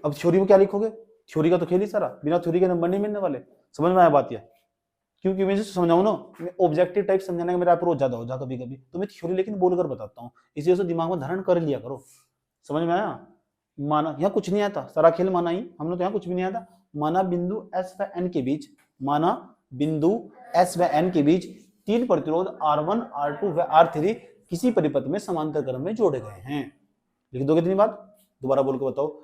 अब थ्योरी में क्या लिखोगे? थ्योरी का तो खेल ही सारा, बिना थ्योरी के नंबर नहीं मिलने वाले। समझ में आया बात? या क्योंकि मैं समझाऊं ना, मैं ऑब्जेक्टिव टाइप समझाने का मेरा अप्रोच ज्यादा हो जाता कभी कभी, तो मैं थ्योरी लेकिन बोलकर बताता हूँ, इसी वजह से दिमाग में धारण कर लिया करो। समझ में आया? माना यहाँ कुछ नहीं आता, सारा खेल माना ही, हमने तो यहाँ कुछ भी नहीं आता। माना बिंदु एस व एन के बीच, माना बिंदु एस व एन के बीच तीन प्रतिरोध R1, R2 व R3 किसी परिपथ में समांतर क्रम में जोड़े गए हैं। लिख दोगे इतनी बात? दोबारा बोल के बताओ।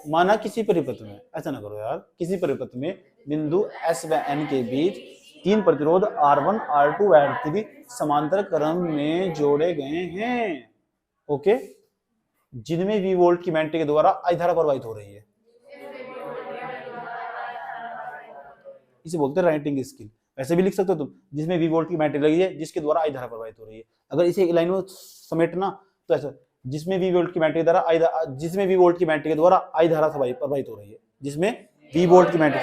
माना किसी परिपथ में, ऐसा ना करो यार, किसी परिपथ में बिंदु एस व एन के बीच तीन प्रतिरोध R1, R2 व R3 समांतर क्रम में जोड़े गए हैं, ओके, जिनमें V वोल्ट की बैटरी के द्वारा I धारा प्रवाहित हो रही है। इसे बोलते हैं राइटिंग स्किल। वैसे भी लिख सकते हो तुम, जिसमें V वोल्ट की बैटरी लगी है जिसके द्वारा I धारा प्रवाहित हो रही है। अगर इसे एक लाइन में समेटना तो ऐसा, जिसमें V वोल्ट की बैटरी के द्वारा जिसमें V वोल्ट की बैटरी के द्वारा I धारा प्रवाहित हो रही है, जिसमें V वोल्ट की बैटरी,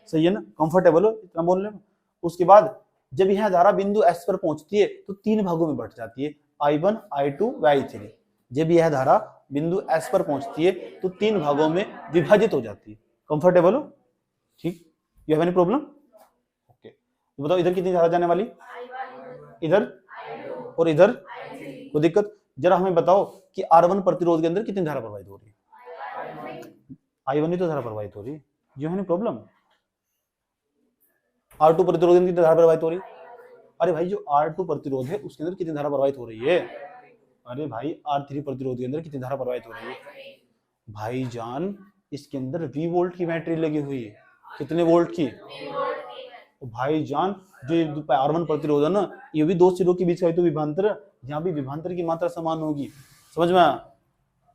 सही है ना? कंफर्टेबल हो इतना बोलने में? उसके बाद जब यह धारा बिंदु S पर पहुंचती है तो तीन भागों में बढ़ जाती है, I1, I2 व I3। जब यह धारा बिंदु S पर पहुंचती है तो तीन भागों में विभाजित हो जाती है। कंफर्टेबल हो? ठीक, you have any problem? Okay, तो बताओ इधर कितनी धारा जाने वाली? इधर और इधर, कोई दिक्कत? जरा हमें बताओ कि R1 प्रतिरोध के अंदर कितनी धारा प्रवाहित हो रही है? I1 ही तो धारा प्रवाहित हो रही है, you have any problem? R2 प्रतिरोध के अंदर कितनी धारा प्रवाहित हो रही है? अरे भाई जो R2 प्रतिरोध है उसके अंदर कितनी धारा प्रवाहित हो रही है? अरे भाई R3 प्रतिरोध के अंदर कितनी धारा प्रवाहित हो रही है? भाईजान इसके अंदर V वोल्ट की बैटरी लगी हुई है। कितने वोल्ट की? भाईजान जो R1 प्रतिरोध है ना, ये भी दो सिरों के बीच का तो विभवांतर, यहाँ भी विभवांतर की मात्रा समान होगी। समझ में आया?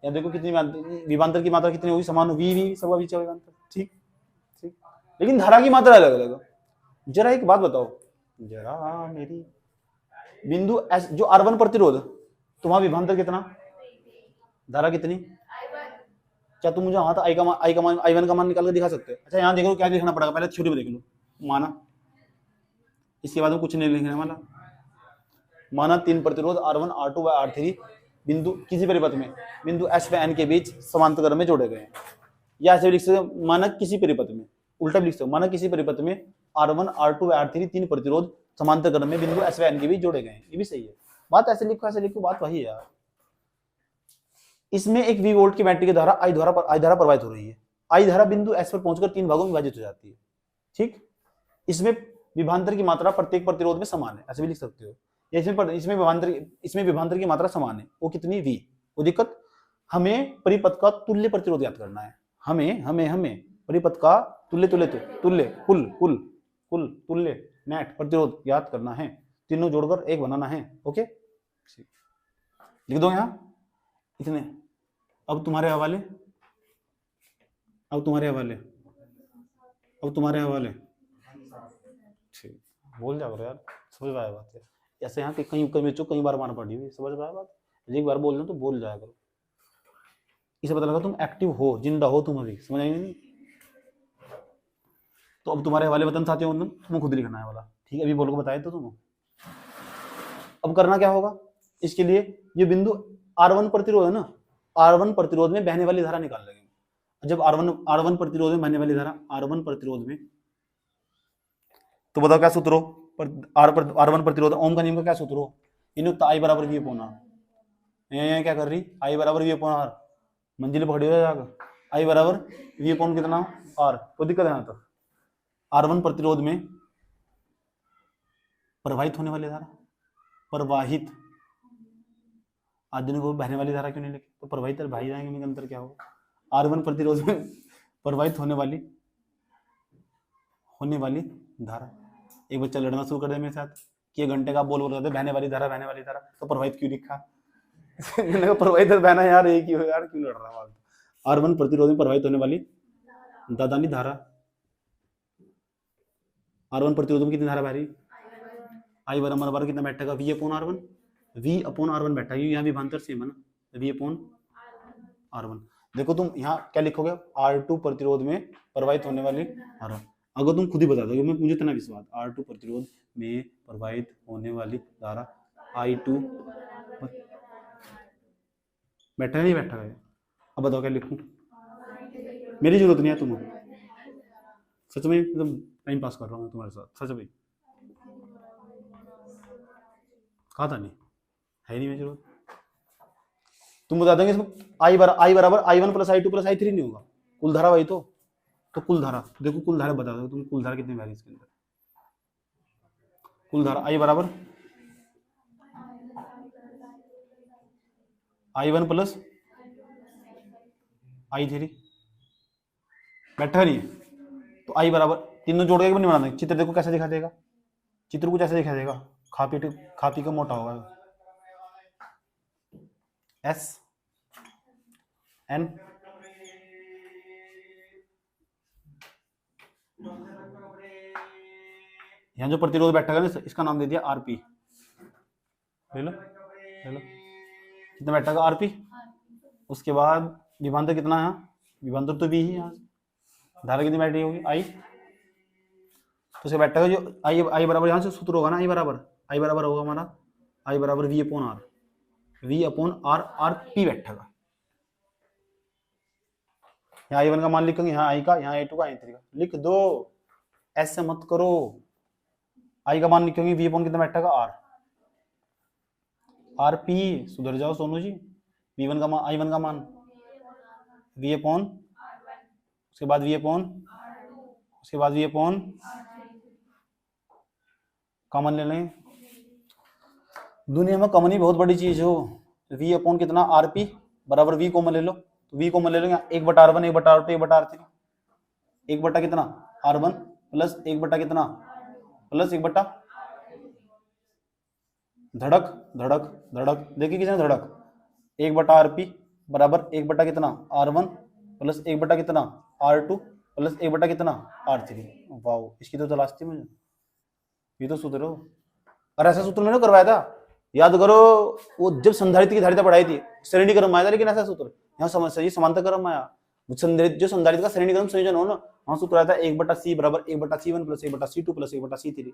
यहाँ देखो कितनी विभवांतर की मात्रा कितनी होगी? समान होगी, V सबका बीच का विभवांतर। ठीक ठीक, लेकिन धारा की मात्रा अलग अलग। जरा एक बात बताओ जरा मेरी, बिंदु एस जो R1 प्रतिरोध, तो वहां विभवांतर कितना, धारा कितनी? क्या तुम मुझे हाथ I1 का मान निकाल कर दिखा सकते हैं? अच्छा यहाँ देखो क्या लिखना पड़ेगा, पहले थ्योरी में देख लो। माना, इसके बाद में कुछ नहीं लिखना है। माना तीन प्रतिरोध R1, R2 व R3 बिंदु किसी परिपथ में बिंदु S व N के बीच समांतर क्रम में जोड़े गए हैं। या ऐसे भी लिख सकते हो, माना किसी परिपथ में, उल्टा भी लिख सकते हो, माना किसी परिपथ में R1, R2 व R3 तीन प्रतिरोध समांतर क्रम में बिंदु S व N के बीच जोड़े गए हैं। ये भी सही है बात, ऐसे लिखो, बात वही है यार। इसमें एक V वोल्ट की बैटरी की धारा I धारा प्रवाहित हो रही है। I धारा बिंदु S पर पहुंचकर तीन भागों में विभाजित हो जाती है। ठीक, इसमें विभवांतर की मात्रा प्रत्येक प्रतिरोध में समान है, ऐसे भी लिख सकते हो। इसमें विभवांतर की मात्रा समान है, वो कितनी? V। वो दिक्कत, हमें परिपथ का तुल्य प्रतिरोध याद करना है। हमें परिपथ का तुल्य नेट प्रतिरोध याद करना है, तीनों जोड़कर एक बनाना है। ओके, लिख दो यहाँ इतने। अब तुम्हारे हवाले ठीक, बोल जाओ यार, समझ पाया बात है? ऐसे यहाँ के कई बार मार पड़ी हुई, समझ पाया बात? एक बार बोल रहे तो बोल जाया करो, इसे पता लगा तुम एक्टिव हो, जिंदा हो तुम अभी, समझ आई नहीं? तो अब तुम्हारे हवाले वतन साथी हो, तुम्हें खुद लिखना है वाला। ठीक है, अभी बोल को बताया तो तुम। अब करना क्या होगा इसके लिए? ये बिंदु R1 प्रतिरोध है ना, R1 प्रतिरोध में बहने वाली धारा निकाल लेंगे। जब R1 प्रतिरोध में बहने वाली धारा, R1 प्रतिरोध में, तो बताओ क्या सूत्र हो? R1 प्रतिरोध, ओम का नियम का क्या सूत्र हो? I बराबर V अपॉन R। क्या कर रही? I बराबर V अपॉन R, मंजिल पकड़ी हो जाकर। I बराबर V अपॉन कितना? R। कोई दिक्कत है यहाँ तक? R1 प्रतिरोध में प्रवाहित होने वाली धारा, प्रवाहित, आधुनिक को बहने वाली धारा क्यों नहीं लिखी? तो प्रवाहित और बाहर जाएंगे, इनका अंतर क्या होगा? R1 प्रतिरोध में प्रवाहित होने वाली धारा। एक बच्चा लड़ना शुरू कर दे मेरे साथ कि घंटे का बोल रहे थे बहने वाली धारा, तो प्रवाहित क्यों लिखा? प्रवाहित और बहना यार एक ही हो यार, क्यों लड़ रहा है? R1 प्रतिरोध में प्रवाहित होने वाली दादानी धारा, R1 प्रतिरोध में कितनी धारा बह रही? आई बराबर कितना बैठेगा, V upon R one, V upon R one बैठा है, यहाँ विभवांतर सेम है ना, वी अपॉन आर वन। देखो तुम यहाँ क्या लिखोगे, R2 प्रतिरोध में प्रवाहित होने वाली धारा। अगर तुम खुद ही बता दोगे, मुझे इतना विश्वास, R2 प्रतिरोध में प्रवाहित होने वाली धारा I2 बैठा है नहीं बैठा है, अब बताओ क्या लिखूं, मेरी जरूरत नहीं है तुम्हें, सच में एकदम टाइम पास कर रहा हूँ तुम्हारे साथ, सच में कहा था नहीं, है नहीं मेरी जरूरत। तुम बता देंगे इसमें आई बराबर I1 plus I2 plus I3 नहीं होगा, कुल धारा वही तो कुल धारा देखो, कुल धारा बता दो तुम, कुल धारा कितनी वैल्यू इसके अंदर, कुल धारा I बराबर I1 प्लस I3 बैठा नहीं है, तो I बराबर तीनों जोड़ के नहीं बना देंगे, चित्र देखो कैसे दिखा देगा, चित्र कुछ ऐसे दिखा देगा, खा पी का मोटा होगा, S N यहाँ जो प्रतिरोध बैठा ना, इसका नाम दे दिया आरपी, ले लो कितना बैठा आरपी। उसके बाद विभवांतर कितना है, विभवांतर तो भी ही यहाँ, धारा कितनी बैठी होगी आई, तो उसे बैठा जो आई बराबर यहाँ से सूत्र होगा ना, आई बराबर होगा हमारा आई बराबर V upon R, V upon R, R P बैठेगा, यहाँ I1 का मान लिखेंगे, यहाँ आई का, यहाँ I2 का, I3 का लिख दो, ऐसे मत करो, आई का मान लिखेंगे, वी अपॉन कितना बैठेगा आर, आर पी, सुधर जाओ सोनू जी, V1 का मान, I1 का मान वी अपॉन, उसके बाद वी अपॉन, उसके बाद वी अपॉन, कॉमन ले लें, दुनिया में कॉमन ही बहुत बड़ी चीज हो, वी अपॉन कितना आर पी बराबर वी कॉमन ले लो, तो वी कॉमन ले लो, यहाँ 1/R1 1/R2 1/R3, 1 बटा कितना R1 प्लस 1 बटा कितना प्लस 1 बटा धड़क धड़क धड़क, देखिए किसने धड़क, 1/RP बराबर 1 बटा कितना R1 प्लस 1 बटा कितना R2 प्लस 1 बटा कितना R3। वाह, इसकी तो तलाश थी मुझे, ये तो सूत्र हो, और ऐसा सूत्र मैंने करवाया था, याद करो, वो जब संधारित्र की धारिता पढ़ाई थी, श्रेणी क्रम आया था, लेकिन ऐसा सूत्र यहाँ समस्या समांतर क्रम आया, जो संधारित्र का श्रेणी क्रम संयोजन हो ना, वहां सूत्र आया था 1/C बराबर 1/C1 plus 1/C2 plus 1/C3।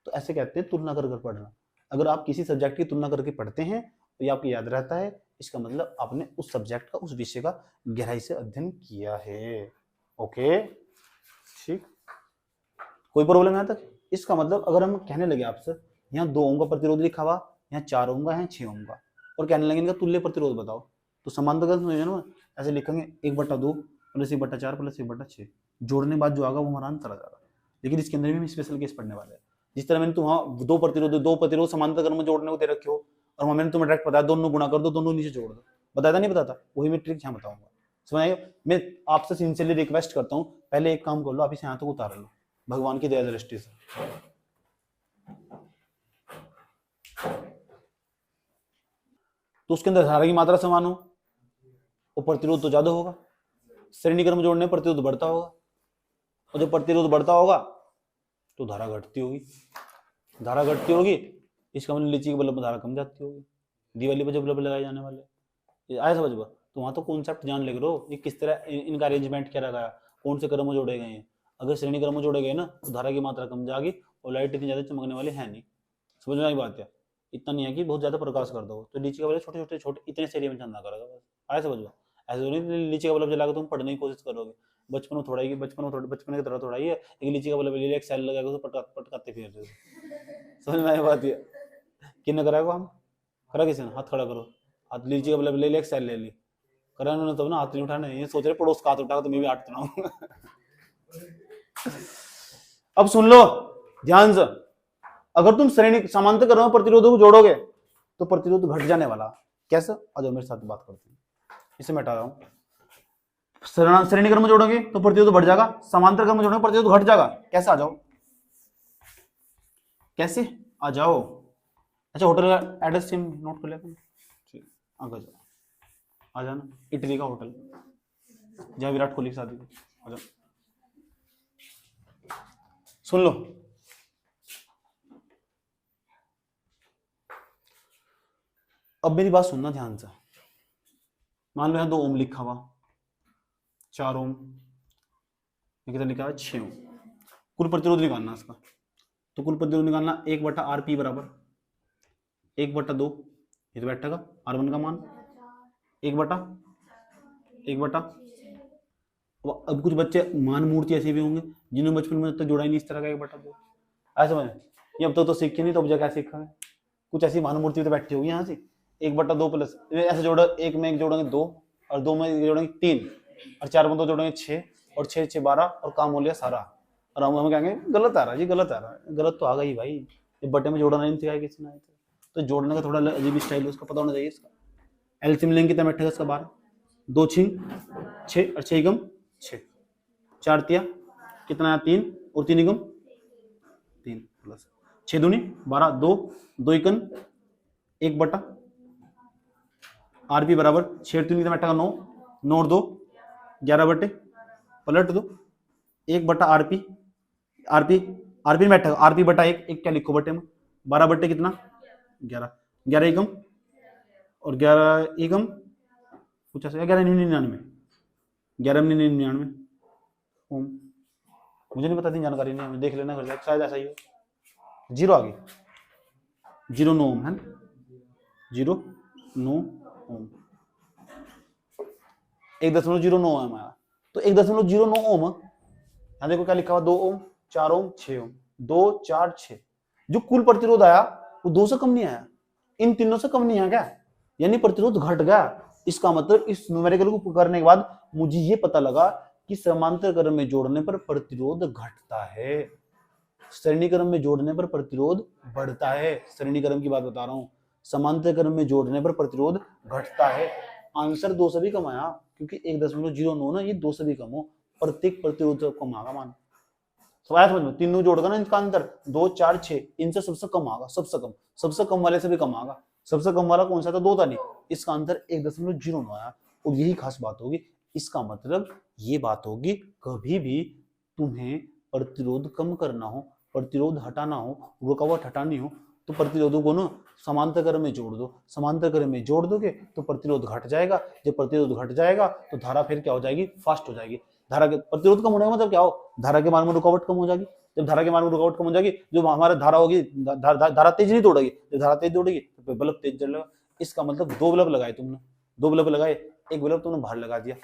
तो ऐसे कहते हैं तुलना कर पढ़ना, अगर आप किसी सब्जेक्ट की तुलना करके पढ़ते हैं तो ये आपको याद रहता है, इसका मतलब आपने उस सब्जेक्ट का, उस विषय का गहराई से अध्ययन किया है। ओके ठीक, कोई प्रॉब्लम यहाँ तक? इसका मतलब अगर हम कहने लगे आपसे यहाँ 2 ओम का प्रतिरोध लिखा हुआ, यहाँ 4 ओम का, यहाँ 6 ओम का, और कहने लगे इनका तुल्य प्रतिरोध बताओ, तो समांतर संयोजन ऐसे लिखेंगे 1/2 प्लस 1/4 प्लस 1/6, जोड़ने बाद जो आगा वो हमारा अंतर आ जाएगा। लेकिन इसके अंदर भी हम स्पेशल केस पढ़ने वाले हैं, जिस तरह मैंने तुम्हारा 2 प्रतिरोध समांतर क्रम में जोड़ने को दे रखे हो, और वहां मैंने तुम्हें डायरेक्ट बताया दोनों गुणा कर दो, दोनों नीचे जोड़ दो, बताया नहीं बताता, वही मैं ट्रिक यहाँ बताऊंगा, समझ आए? मैं आपसे सिंसियरली रिक्वेस्ट करता हूँ, पहले एक काम कर लो, आप इसे यहाँ तक उतार लो भगवान की दया दृष्टि से। तो उसके अंदर धारा की मात्रा समान हो और प्रतिरोध तो ज्यादा होगा, श्रेणी क्रम जोड़ने में प्रतिरोध बढ़ता होगा, और जब प्रतिरोध बढ़ता होगा तो धारा घटती होगी, धारा घटती होगी, इसका मतलब लीची के बल्ब में धारा कम जाती होगी, दिवाली पर जब बल्ब लगाए जाने वाले, आया समझ में? तो वहां तो कॉन्सेप्ट जान ले लो, ये किस तरह इनका अरेंजमेंट क्या रखा है, कौन से क्रम जोड़े गए हैं। अगर श्रेणी क्रम जोड़े गए ना तो धारा की मात्रा कम जाएगी, और लाइट इतनी ज्यादा चमकने वाली है नहीं, समझ में आई बात? है इतना नहीं है कि बहुत ज्यादा प्रकाश कर दो, तो लीची का बल्ब छोटे छोटे इतने से एरिया में चलना करेगा बस, आया समझ में? ऐसे नहीं लीची का बल्ब जलाकर तुम पढ़ने की कोशिश करोगे, बचपन में थोड़ा ही, बचपन की तरह थोड़ा ही है, एक लीची का बल्ब ले लिया, एक सेल लगा के पटकाते फिर रहे, समझ में आई बात? है किन कराएगा, हम करा किसी ने? हाथ खड़ा करो, हाथ, लीची का बल्ब ले लिया, एक सेल ले ली, करा उन्होंने, तब ना हाथ नहीं उठाने, ये सोच रहे पड़ोस का हाथ उठाओ तो मैं भी हाथ उठाऊं। अब सुन लो ध्यान से, अगर तुम श्रेणी समांतर क्रम में प्रतिरोधों को जोड़ोगे तो प्रतिरोध घट जाने वाला, कैसे? आ जाओ मेरे साथ बात करते हैं, इसे मैं हटा रहा हूं। श्रेणी क्रम में जोड़ोगे तो प्रतिरोध बढ़ जाएगा, समांतर क्रम में जोड़ोगे प्रतिरोध घट जाएगा, कैसे? आ जाओ, कैसे? आ जाओ। अच्छा होटल का एड्रेस नोट कर लेते हैं, आगे जाओ, आ जाना, इटली का होटल जहाँ विराट कोहली की शादी थी, आ जाओ। सुन लो, अब मेरी बात सुनना ध्यान से। मान लो यहाँ 2 ओम लिखा हुआ, 4 ओम, कितना लिखा है 6 ओम। कुल प्रतिरोध निकालना इसका, तो कुल प्रतिरोध निकालना 1/RP बराबर 1/2, ये तो बैठेगा R1 का मान 1/1। अब कुछ बच्चे मान मूर्ति ऐसे भी होंगे जिन्होंने बचपन में तक जोड़ा ही नहीं इस तरह का 1/2, ऐसा समझ। ये अब तो सीखे नहीं, तो अब क्या सीखा है, कुछ ऐसी मान मूर्ति तो बैठी होगी यहाँ से 1/2 प्लस ऐसे जोड़ा, 1 में 1 जोड़ेंगे 2 और 2 में 1 जोड़ेंगे 3 और 4 में 2 जोड़ेंगे 6 और 6 6 12 और काम हो लिया सारा। और हम कहेंगे गलत आ रहा जी, गलत आ रहा है। गलत तो आ गई भाई, ये बटे में जोड़ना नहीं सिखाया किसी ने, तो जोड़ने का थोड़ा अजीब स्टाइल उसका पता होना चाहिए इसका। एलसीएम लेंगे कितना बैठेगा इसका 12, 2 6 6 और 6 एकम 6, 4 तिया कितना 3 और 3 एकम 3 प्लस 6 दूनी 12, 2 2 एकन 1/, आरपी बराबर 6 3 कितना बैठेगा 9 9 और 2 11 बटे पलट दो 1/RP, आरपी आरपी में बैठेगा आरपी बटा 1 1 क्या लिखो बटे में 12 बटे कितना 11 11 एकम और 11 एकम कुछ ऐसा 1199 1199 ओम। मुझे नहीं पता थी, जानकारी नहीं, हमें देख लेना कर जाए, शायद ऐसा ही हो। 0 आ गई, 0 9 ओम है, 0 9 ओम, 1.09 ओम आया। तो 1.09 ओम, यहाँ देखो क्या लिखा हुआ 2 ओम 4 ओम 6 ओम 2 4 6, जो कुल प्रतिरोध आया वो 2 से कम नहीं आया, इन तीनों से कम नहीं आया क्या, यानी प्रतिरोध घट गया। इसका मतलब इस न्यूमेरिकल को करने के बाद मुझे ये पता लगा कि समांतर क्रम में जोड़ने पर प्रतिरोध घटता है, श्रेणी क्रम में जोड़ने पर प्रतिरोध बढ़ता है। श्रेणी क्रम की बात बता रहा हूं, समांतर क्रम में जोड़ने पर प्रतिरोध घटता है। आंसर 2 से भी कम आया, क्योंकि 1.09 ना, ये 2 से भी कम हो, प्रत्येक प्रतिरोध कम आगा मान। समझ में, तीनों जोड़गा ना इनका अंतर 2 4 6, इनसे सबसे कम आगा, सबसे कम वाले से भी कम आगा। सबसे कम वाला कौन सा था, 2 था नहीं, इसका अंतर 1.09 आया। और यही खास बात होगी। इसका मतलब ये बात होगी, कभी भी तुम्हें प्रतिरोध कम करना हो, प्रतिरोध हटाना हो, रुकावट हटानी हो, तो प्रतिरोधों को ना समांतर क्रम में जोड़ दो। समांतर क्रम में जोड़ दोगे तो प्रतिरोध घट जाएगा। जब प्रतिरोध घट जाएगा तो धारा फिर क्या हो जाएगी, फास्ट हो जाएगी। धारा के प्रतिरोध कम होने का मतलब क्या हो, धारा के मान में रुकावट कम हो जाएगी। जब धारा के मान में रुकावट कम हो जाएगी, जो हमारा धारा होगी, धारा तेज नहीं दौड़ेगी। जब धारा तेज दौड़ेगी तो बल्ब तेज जलेगा। इसका मतलब 2 बल्ब लगाए तुमने, 2 बल्ब लगाए, एक बल्ब तुमने बाहर लगा दिया,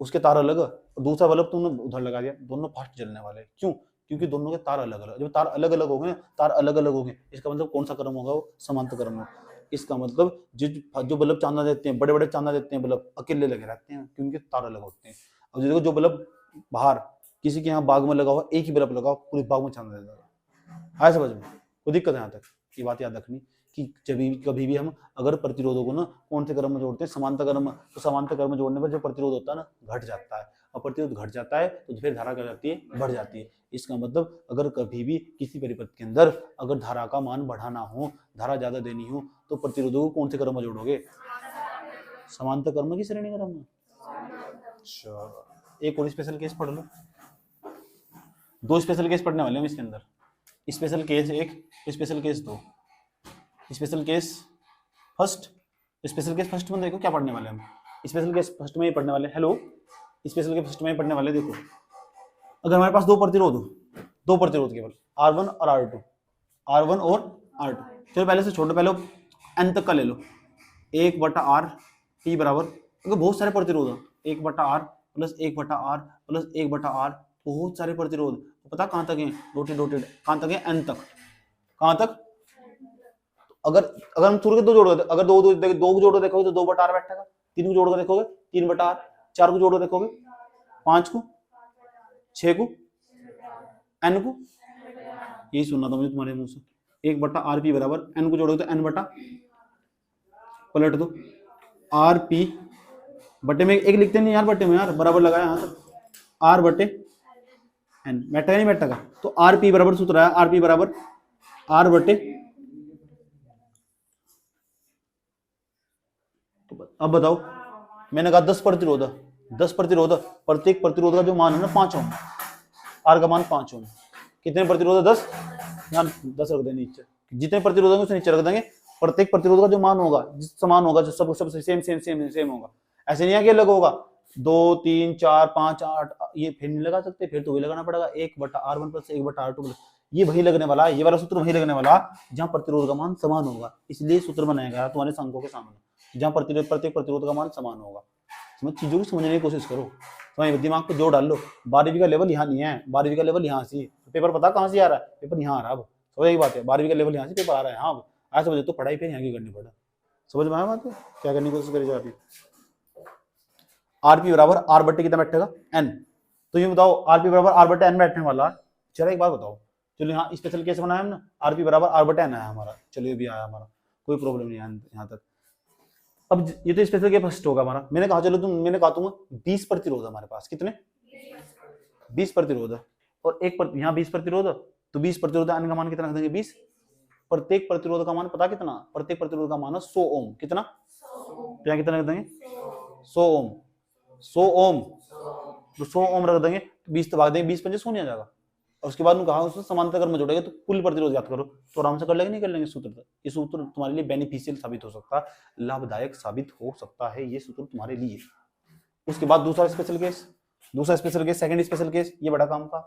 उसके तार अलग, और दूसरा बल्ब तुमने उधर लगा दिया, दोनों फास्ट जलने वाले। क्यों, क्योंकि दोनों के तार अलग अलग। जब तार अलग अलग हो गए, तार अलग अलग हो गए, इसका मतलब कौन सा क्रम होगा, वो समांतर क्रम होगा। इसका मतलब जो बल्ब चांदा देते हैं, बड़े बड़े चांदा देते हैं बल्ब, अकेले लगे रहते हैं क्योंकि तार अलग होते हैं। अब देखो जो बल्ब बाहर किसी के यहाँ बाग में लगा हुआ, एक ही बल्ब लगाओ, पूरे बाग में चांदा दे देगा। आया समझ में, कोई दिक्कत है यहाँ तक। ये बात याद रखनी कि जब कभी भी हम अगर प्रतिरोधों को ना कौन से क्रम में जोड़ते हैं, समांतर क्रम, तो समांतर क्रम में जोड़ने पर जो प्रतिरोध होता है ना, घट जाता है। और प्रतिरोध घट जाता है तो फिर धारा क्या जाती है, बढ़ जाती है। इसका मतलब अगर कभी भी किसी परिपथ के अंदर अगर धारा का मान बढ़ाना हो, धारा ज्यादा देनी हो, तो प्रतिरोधों को कौन से क्रम में जोड़ोगे, समांतर क्रम की श्रेणी क्रम में। एक और स्पेशल केस पढ़ लो, 2 स्पेशल केस पढ़ने वाले हैं इसके अंदर। Special case 1, special case 2। Special case first, special case first में देखो क्या पढ़ने वाले हम। स्पेशल केस फर्स्ट में ही पढ़ने वाले, हेलो, स्पेशल केस फर्स्ट में ही पढ़ने वाले। देखो अगर हमारे पास 2 प्रतिरोध हो, 2 प्रतिरोध केवल R1 और R2, R1 और R2, चलो पहले से छोड़ो, पहले n तक का ले लो। 1/R P बराबर, अगर बहुत सारे प्रतिरोध हो, 1/R plus 1/R plus 1/R, बहुत सारे प्रतिरोध, तो पता कहां तक है, डॉटेड डॉटेड, कहां तक है, n तक। कहां तक, अगर हम शुरू के 2 जोड़, अगर 2 को जोड़ देखोगे तो 2/R बैठेगा, 3 को जोड़ कर देखोगे 3/R, 4 को जोड़ कर देखोगे 5 को, 6 को, n को। यही सुनना था मुझे तुम्हारे मुंह से। 1/RP बराबर n को जोड़ोगे तो n बटा, पलट दो, RP बटे में 1 लिखते नहीं यार, बटे में यार बराबर लगाया यहाँ तक, R बटे n, बैठेगा नहीं बैठेगा, तो RP बराबर सूत्र है, RP बराबर R बटे। अब बताओ, मैंने कहा 10 प्रतिरोध, 10 प्रतिरोध, प्रत्येक प्रतिरोध का जो मान है ना 5 ओम, R का मान 5 ओम। कितने प्रतिरोध है, 10, यहाँ 10 रख देंगे नीचे, जितने प्रतिरोध होंगे उसे नीचे रख देंगे, प्रत्येक प्रतिरोध का जो मान होगा समान होगा, जो सब सब सेम सेम सेम सेम होगा। ऐसे नहीं है कि अलग होगा 2 3 4 5 8, ये फिर नहीं लगा सकते, फिर तो वही लगाना पड़ेगा 1/R1 प्लस 1/R2, ये वही लगने वाला है, ये वाला सूत्र वही लगने वाला जहां प्रतिरोध का मान समान होगा। इसलिए सूत्र बनाया गया तुम्हारे संख्यों के सामने, जहां प्रतिरोध प्रत्येक प्रतिरोध का मान समान होगा। समझ चीजों को समझने की कोशिश करो, तुम्हारे दिमाग पे जोर डाल लो। 12वीं का लेवल यहाँ नहीं है, 12वीं का लेवल यहाँ से, पेपर पता कहाँ से आ रहा है, पेपर यहाँ आ रहा है। अब समझ की बात है, 12वीं का लेवल यहाँ से पेपर आ रहा है। हाँ आज समझे तो पढ़ाई फिर यहाँ की करनी पड़ा। समझ में आया बात है, क्या करने की कोशिश करी जा रही है। आरपी बराबर आर बट्टे कितना बैठेगा एन, तो ये बताओ आरपी बराबर आर बट्टे एन बैठने वाला। चलो एक बात बताओ, चलो यहाँ स्पेशल केस बनाया हमने, आरपी बराबर आर बट्टे एन आया हमारा, चलो ये भी आया हमारा, कोई प्रॉब्लम नहीं है यहाँ तक। अब ये तो स्पेशल केस फर्स्ट होगा हमारा। मैंने कहा चलो मैंने कहा तुम 20 प्रतिरोध हमारे पास, कितने 20 प्रतिरोध, और यहाँ 20 प्रतिरोध, तो 20 प्रतिरोध एन का मान कितना रख देंगे 20। प्रत्येक प्रतिरोध का मान पता कितना, प्रत्येक प्रतिरोध का मान है 100 ओम, कितना, तो यहाँ कितना रख देंगे 100 ओम, 100 ओम, तो 100 ओम रख देंगे, 20 तो भाग देंगे, 20 पंजे 100 नहीं आ जाएगा। और उसके बाद कहा उसमें समांतर क्रम में जोड़ेंगे तो कुल प्रतिरोध याद करो, तो आराम से कर लेंगे, नहीं कर लेंगे सूत्र। ये सूत्र तुम्हारे लिए बेनिफिशियल साबित हो सकता है, लाभदायक साबित हो सकता है ये सूत्र तुम्हारे लिए। उसके बाद दूसरा special case, second special case, ये बड़ा काम का,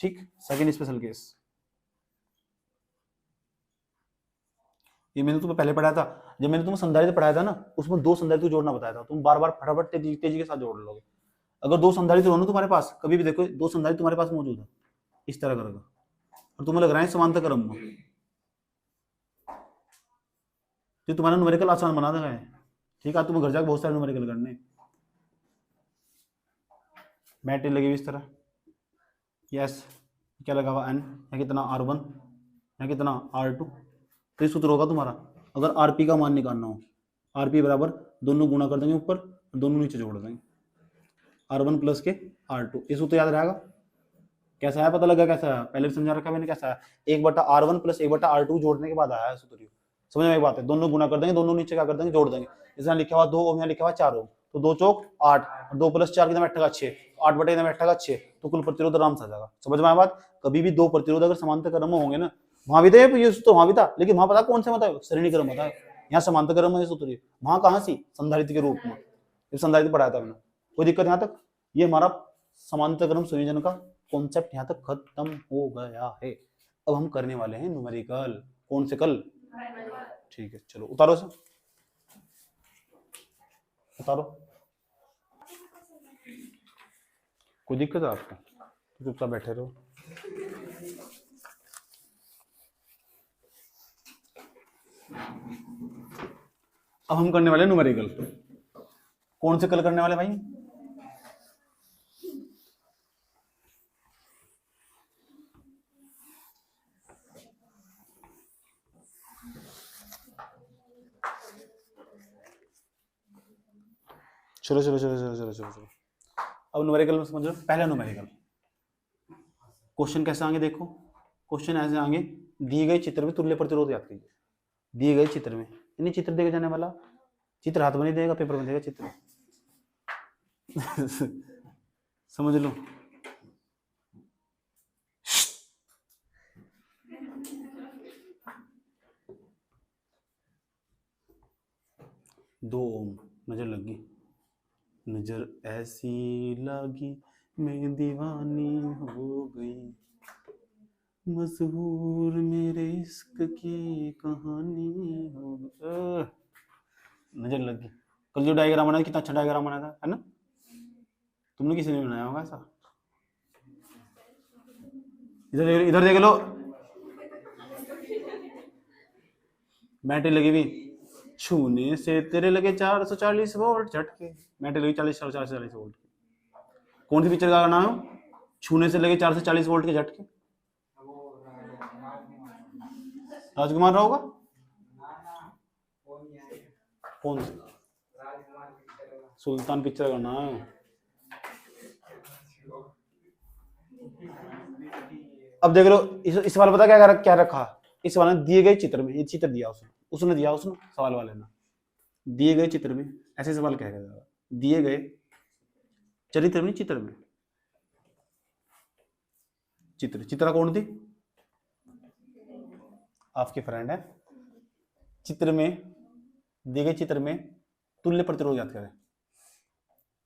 ठीक। सेकंड स्पेशल केस ये मैंने तुम्हें पहले पढ़ाया था, जब मैंने तुम्हें संधारित्र पढ़ाया था ना, उसमें 2 संधारित्र जोड़ना बताया था, तुम बार बार फटाफट तेजी के साथ जोड़ लोगे। अगर 2 संधारित्र हो ना तुम्हारे पास, कभी भी देखो 2 संधारित्र तुम्हारे पास मौजूद है, इस तरह करेगा, और तुम्हें लग रहा है समांतर क्रम में, तो तुम्हारा न्यूमेरिकल आसान बना देगा। ठीक है, तुम्हें घर जाकर बहुत सारे न्यूमेरिकल करने, बैटरी लगी हुई इस तरह, यस क्या लगा हुआ एन, या कितना R1, या कितना R2, तो ये सूत्र होगा तुम्हारा। अगर आरपी का मान निकालना हो, आरपी बराबर दोनों गुणा कर देंगे ऊपर, दोनों नीचे जोड़ देंगे, R1 प्लस के R2, ये सूत्र याद रहेगा। कैसा है पता लगा, कैसा है पहले भी समझा रखा मैंने, कैसा है 1/R1 प्लस 1/R2 जोड़ने के बाद आया है सूत्र। समझ में एक बात है, दोनों गुणा कर देंगे, दोनों नीचे क्या कर देंगे जोड़ देंगे। इसमें लिखा हुआ 2 ओम, यहाँ लिखा हुआ 4 ओम, तो 2 चौक 8, 2 प्लस 4 कितना बैठेगा 6, 8 बटे कितना बैठेगा 6, तो कुल प्रतिरोध आराम से आ जाएगा। समझ में आया बात। कभी भी 2 प्रतिरोध अगर समांतर क्रम में होंगे ना, वहां भी तो ये सूत्र वहां भी था, लेकिन वहां पता कौन से मतलब श्रेणी क्रम होता है, यहाँ समांतर क्रम में सूत्र, वहां कहाँ सी संधारित्र के रूप में, ये संधारित्र पढ़ाया था मैंने। कोई दिक्कत यहाँ तक, ये हमारा समांतर क्रम संयोजन का कॉन्सेप्ट यहाँ तक खत्म हो गया है। अब हम करने वाले हैं न्यूमेरिकल, कौन से कल, ठीक है चलो उतारो से, उतारो, कोई दिक्कत है आपको, चुपचाप बैठे रहो। अब हम करने वाले न्यूमेरिकल, कौन से कल करने वाले भाई, चलो चलो चलो चलो चलो चलो चलो। अब न्यूमेरिकल में समझो, पहला न्यूमेरिकल क्वेश्चन कैसे आएंगे, देखो क्वेश्चन ऐसे आएंगे, दिए गए चित्र में तुल्य प्रतिरोध याद कीजिए, दिए गए चित्र में, यानी चित्र देखे जाने वाला, चित्र हाथ में नहीं देगा, पेपर में देगा चित्र समझ लो। दो ओम, नजर लगी, नजर ऐसी लगी मैं दीवानी हो गई, मशहूर मेरे इश्क की कहानी हो गई, नजर लगी। कल जो डायग्राम बनाया कितना अच्छा डायग्राम बनाया था, है ना, तुमने किसी ने बनाया होगा ऐसा। इधर देख लो, बैटरी लगी हुई, छूने से तेरे लगे 440 वोल्ट झटके, बैटरी लगी 440 वोल्ट की। कौन सी पिक्चर का नाम है, छूने से लगे 440 वोल्ट के झटके, राजकुमार राव का, कौन सा, सुल्तान पिक्चर का नाम है। अब देख लो इस वाले पता क्या रखा, इस वाले ने दिए गए चित्र में, ये चित्र दिया उसने दिया सवाल वाले ने, दिए गए चित्र में ऐसे सवाल क्या है, दिए गए चरित्र में, चित्र में, चित्र कौन थी, आपकी फ्रेंड है चित्र में, दिए गए चित्र में तुल्य प्रतिरोध याद करें।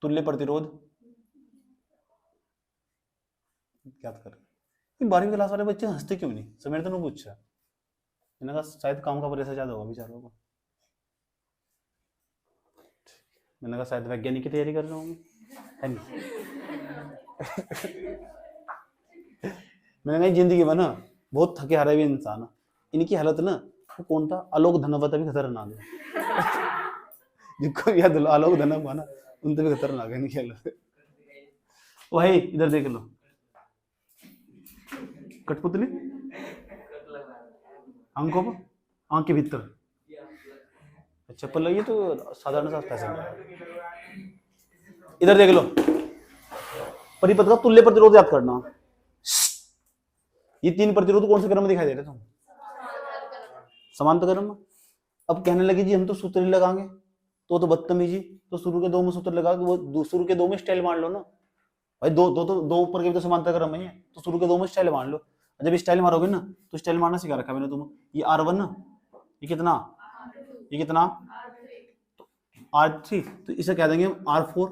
तुल्य प्रतिरोध याद करें। 12वीं क्लास वाले बच्चे हंसते क्यों नहीं? समय तो नहीं पूछा। मैंने कहा शायद काम का प्रेशर ज्यादा होगा बेचारों को। मैंने कहा शायद वैज्ञानिक की तैयारी कर रहे होंगे, है नहीं? मैंने कहा जिंदगी में ना बहुत थके हारे हुए इंसान, इनकी हालत ना वो कौन था, आलोक धनवत भी खतरनाक है। जिनको याद आलोक धनव ना उनसे भी खतरनाक है इनकी हालत। वही इधर देख लो, कठपुतली आंखों पर, आंख के भीतर चप्पल लगी तो साधारण सा फैशन है। इधर देख लो, परिपथ का तुल्य प्रतिरोध याद करना। ये 3 प्रतिरोध कौन से क्रम में दिखाई दे रहे तुम? समांतर क्रम में। अब कहने लगे जी हम तो सूत्र ही लगाएंगे, तो बदतमीजी, तो शुरू के 2 में सूत्र लगा, वो शुरू के 2 में स्टाइल मान लो ना भाई। दो ऊपर के भी तो समांतर क्रम है, तो शुरू के 2 में स्टाइल मान लो। जब स्टाइल मारोगे ना तो स्टाइल मारना सिखा रखा मैंने तुम। ये R1 ना, ये कितना, ये कितना R3, तो इसे कह देंगे R4,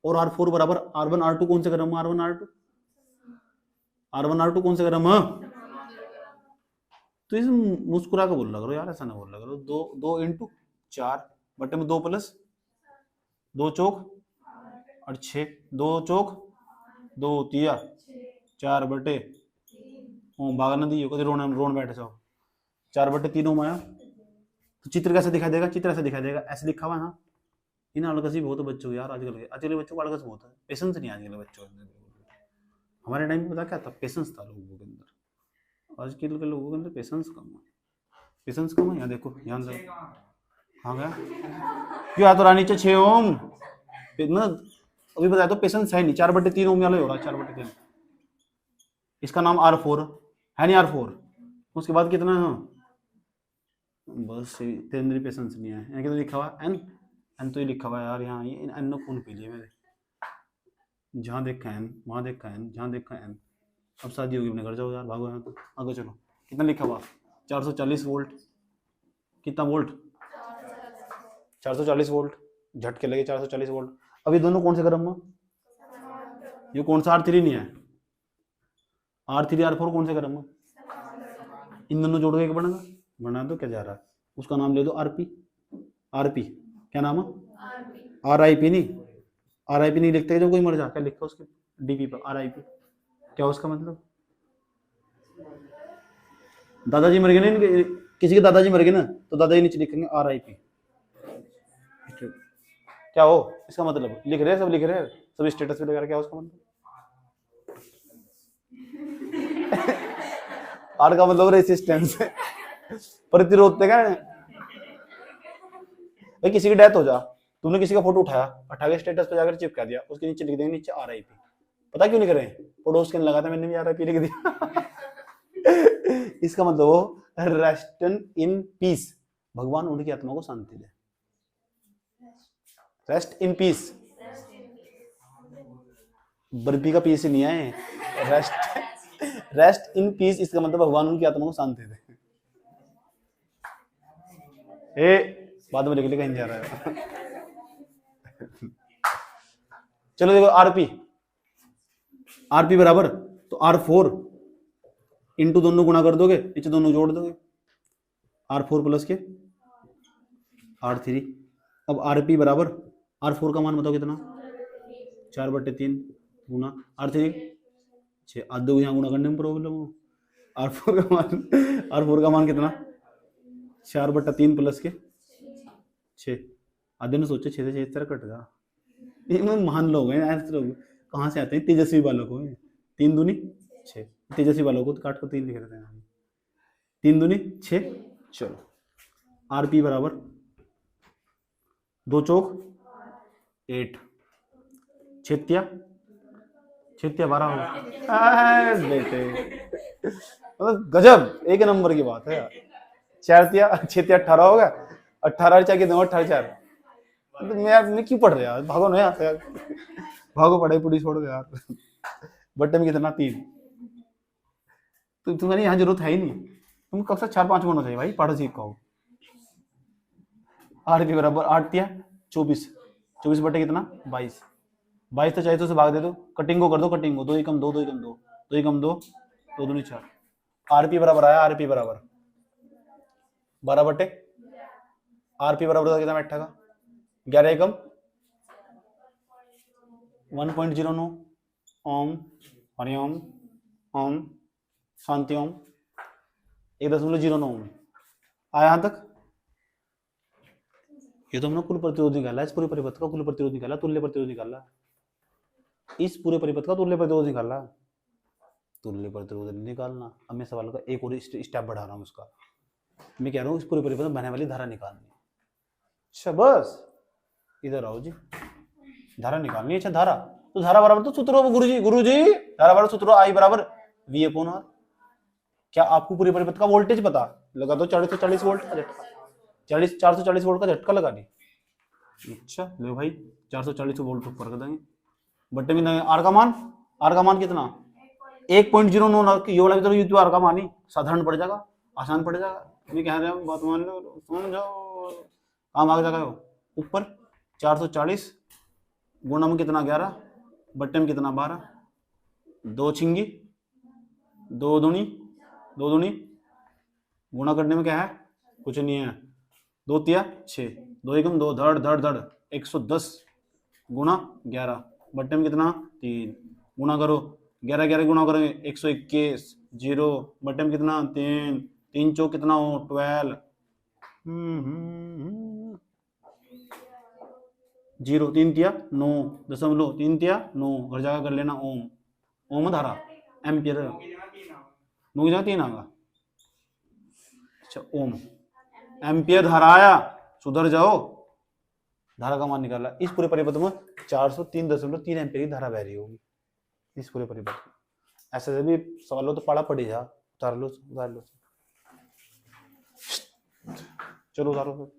और R4 बराबर R1 R2 कौन से क्रम है? R1 R2 कौन से क्रम है? तो इसे मुस्कुरा के बोल रहा करो यार, ऐसा ना बोल रहा करो। 2 × 4 बटे में 2 + 2 चौक और 6, 2 चौक 2 तिया 4 बटे भागा नदी रोन बैठे जाओ 4 बटे 3 माया। तो चित्र कैसे दिखाई देगा? चित्र ऐसे दिखाई देगा, ऐसे लिखा हुआ है ना। इन अलगस ही बहुत बच्चों को यार, आजकल के बच्चों को अलगस बहुत है, पेशेंस नहीं आजकल के बच्चों के अंदर। हमारे टाइम में पता क्या था? पेशेंस था लोगों के अंदर। आजकल के लोगों के अंदर पेशेंस कम है, पेशेंस कम है। यहाँ देखो, ध्यान दो, हाँ गया क्यों आ तो रहा नीचे 6 ओम ना, अभी बताया तो पेशेंस है नहीं। 4 बटे 3 ओम वाला हो रहा है, 4 बटे 3। इसका नाम R4 है नहीं, R4। उसके बाद कितना है? बस तेंद्री पेशेंस नहीं है। कितना लिखा हुआ? एन तो ये लिखा हुआ है यार यहाँ, ये एन ने कौन पी लिया मेरे? जहाँ देखा एन, वहाँ देखा एन, जहाँ देखा एन। अब शादी होगी अपने घर, जाओ यार, भागो यहाँ तो आगे चलो। कितना लिखा हुआ? 440 वोल्ट। कितना वोल्ट? 440 वोल्ट। झटके लगे 440 वोल्ट। अब ये दोनों कौन से क्रम में? ये कौन सा R3 नहीं है? R3 R4 कौन से क्रम में? इन दोनों जोड़ के एक बना दो, क्या जा रहा है? उसका नाम ले दो RP। क्या नाम है? RIP नहीं लिखते जब कोई मर जाता है, लिखो उसके DP पर RIP। क्या उसका मतलब? दादाजी मर गए ना, किसी के दादाजी मर गए ना, तो दादाजी नीचे लिखेंगे RIP। क्या हो इसका मतलब? लिख रहे हैं, सब स्टेटस पे लगा। क्या उसका मतलब? आर का मतलब रेसिस्टेंस, प्रतिरोध। भाई किसी की डेथ हो जा, तुमने किसी का फोटो उठाया के स्टेटस पे जाकर चिपका दिया, उसके नीचे लिख देंगे नीचे RIP। पता क्यों नहीं करें? पड़ोस के लगाता, मैंने भी RIP लिख दिया। इसका मतलब वो रेस्ट इन पीस, भगवान उनकी आत्मा को शांति दे। रेस्ट इन पीस, बर्फी का पीस नहीं है, रेस्ट इन पीस। इसका मतलब भगवान उनकी आत्मा को शांति दे। बाद में लिख ले, कहीं जा रहा है। चलो देखो, आरपी बराबर, तो R4 इंटू दोनों गुणा कर दोगे, नीचे दोनों जोड़ दोगे, R4 प्लस के R3। अब RP बराबर, R4 का मान बताओ कितना? 4 बटे 3 गुना R3 6। आधे यहाँ गुणा करने में प्रॉब्लम हो। R4 का मान कितना? 4 बटा 3 प्लस के 6। आधे ने सोचे 6 से 6 तरह कट गया। ये महान लोग हैं, ऐसे लोग कहाँ से आते हैं? तेजस्वी बालक हो। 3 दूनी 6, तेजस्वी बालक को तो काट कर 3 लिख देते हैं। 3 दूनी 6। चलो RP बराबर 2 चौक 8, 6 12 हो बेटे। मतलब गजब, एक नंबर की बात है यार। 6 18 हो गया, 18 4 कितने? 18 4। तो मैं क्यों पढ़ रहा यार? भागो नहीं आता यार, भागो, पढ़ाई पूरी छोड़ दो यार। बट्टे में कितना? 3। तो तुम्हारी यहाँ जरूरत है ही नहीं, तुम कक्षा 4 5 में होना चाहिए भाई, पढ़ो सीख कहो। आरपी बराबर 8 तिया 24, 24 बटे कितना 22, 22 तो 40 से भाग दे दो, कटिंग को कर दो, कटिंग को 2 ही कम 2, 2 ही कम 2, 2 ही कम 2, 2 दूनी 4। आरपी बराबर आया, आरपी बराबर 12 बटे आरपी बराबर कितना बैठा का 11 एकम 1.09 ओम, हरिओम ओम, शांति ओम, 1.09 ओम आया यहां तक। ये तो हमने कुल प्रतिरोध निकाला, इस पूरे परिपथ का कुल प्रतिरोध निकाला, तुल्य प्रतिरोध निकाला, इस पूरे परिपथ का तुल्य प्रतिरोध निकाला, तुल्य प्रतिरोध नहीं निकालना। अब मैं सवाल का एक और स्टेप बढ़ा रहा हूं उसका, मैं कह रहा हूं इस पूरे परिपथ में बहने वाली धारा निकालनी। अच्छा बस इधर आओ जी, धारा निकालनी है। अच्छा धारा, तो धारा बराबर तो सूत्र हो गुरुजी, गुरुजी धारा बराबर सूत्र आई बराबर वी अपॉन आर। क्या आपको पूरे परिपथ का वोल्टेज पता? लगा दो 440 वोल्ट का झटका, 440 वोल्ट का झटका लगा दी। अच्छा लो भाई 440 वोल्ट ऊपर कर देंगे, बट्टे में आर का मान, आर का मान कितना 1.09, ये वाला भी तो यूट्यूब आर का मान ही साधारण पड़ जाएगा, आसान पड़ जाएगा। मैं कह रहा हूं बात मान लो, समझ जाओ, काम आगे जाएगा। ऊपर 440 गुणा में कितना 11, बट्टे में कितना 12, 2 छिंगी 2 दूनी, 2 दूनी गुणा करने में क्या है कुछ नहीं है, 2 तिया 6, 2 एकम 2, धड़ धड़ धड़ 110 गुणा 11, बट्टे में कितना 3, गुणा करो 11 11 गुणा करेंगे 121, 0 बट्टे में कितना 3, 3 चौक कितना हो 12, 0 3 तिया 9 दशमलव 3 तिया 9 घर जाकर कर लेना ओम, ओम धारा एम्पियर 9 की जगह 3 आएगा। अच्छा ओम एम्पियर धारा आया, सुधर जाओ, धारा का मान निकाला। इस पूरे परिपथ में 403.3 एम्पियर की धारा बह रही होगी इस पूरे परिपथ में। ऐसे भी सवाल हो तो पढ़ा पड़ी जा, उतार लो उतार लो, चलो उतारो।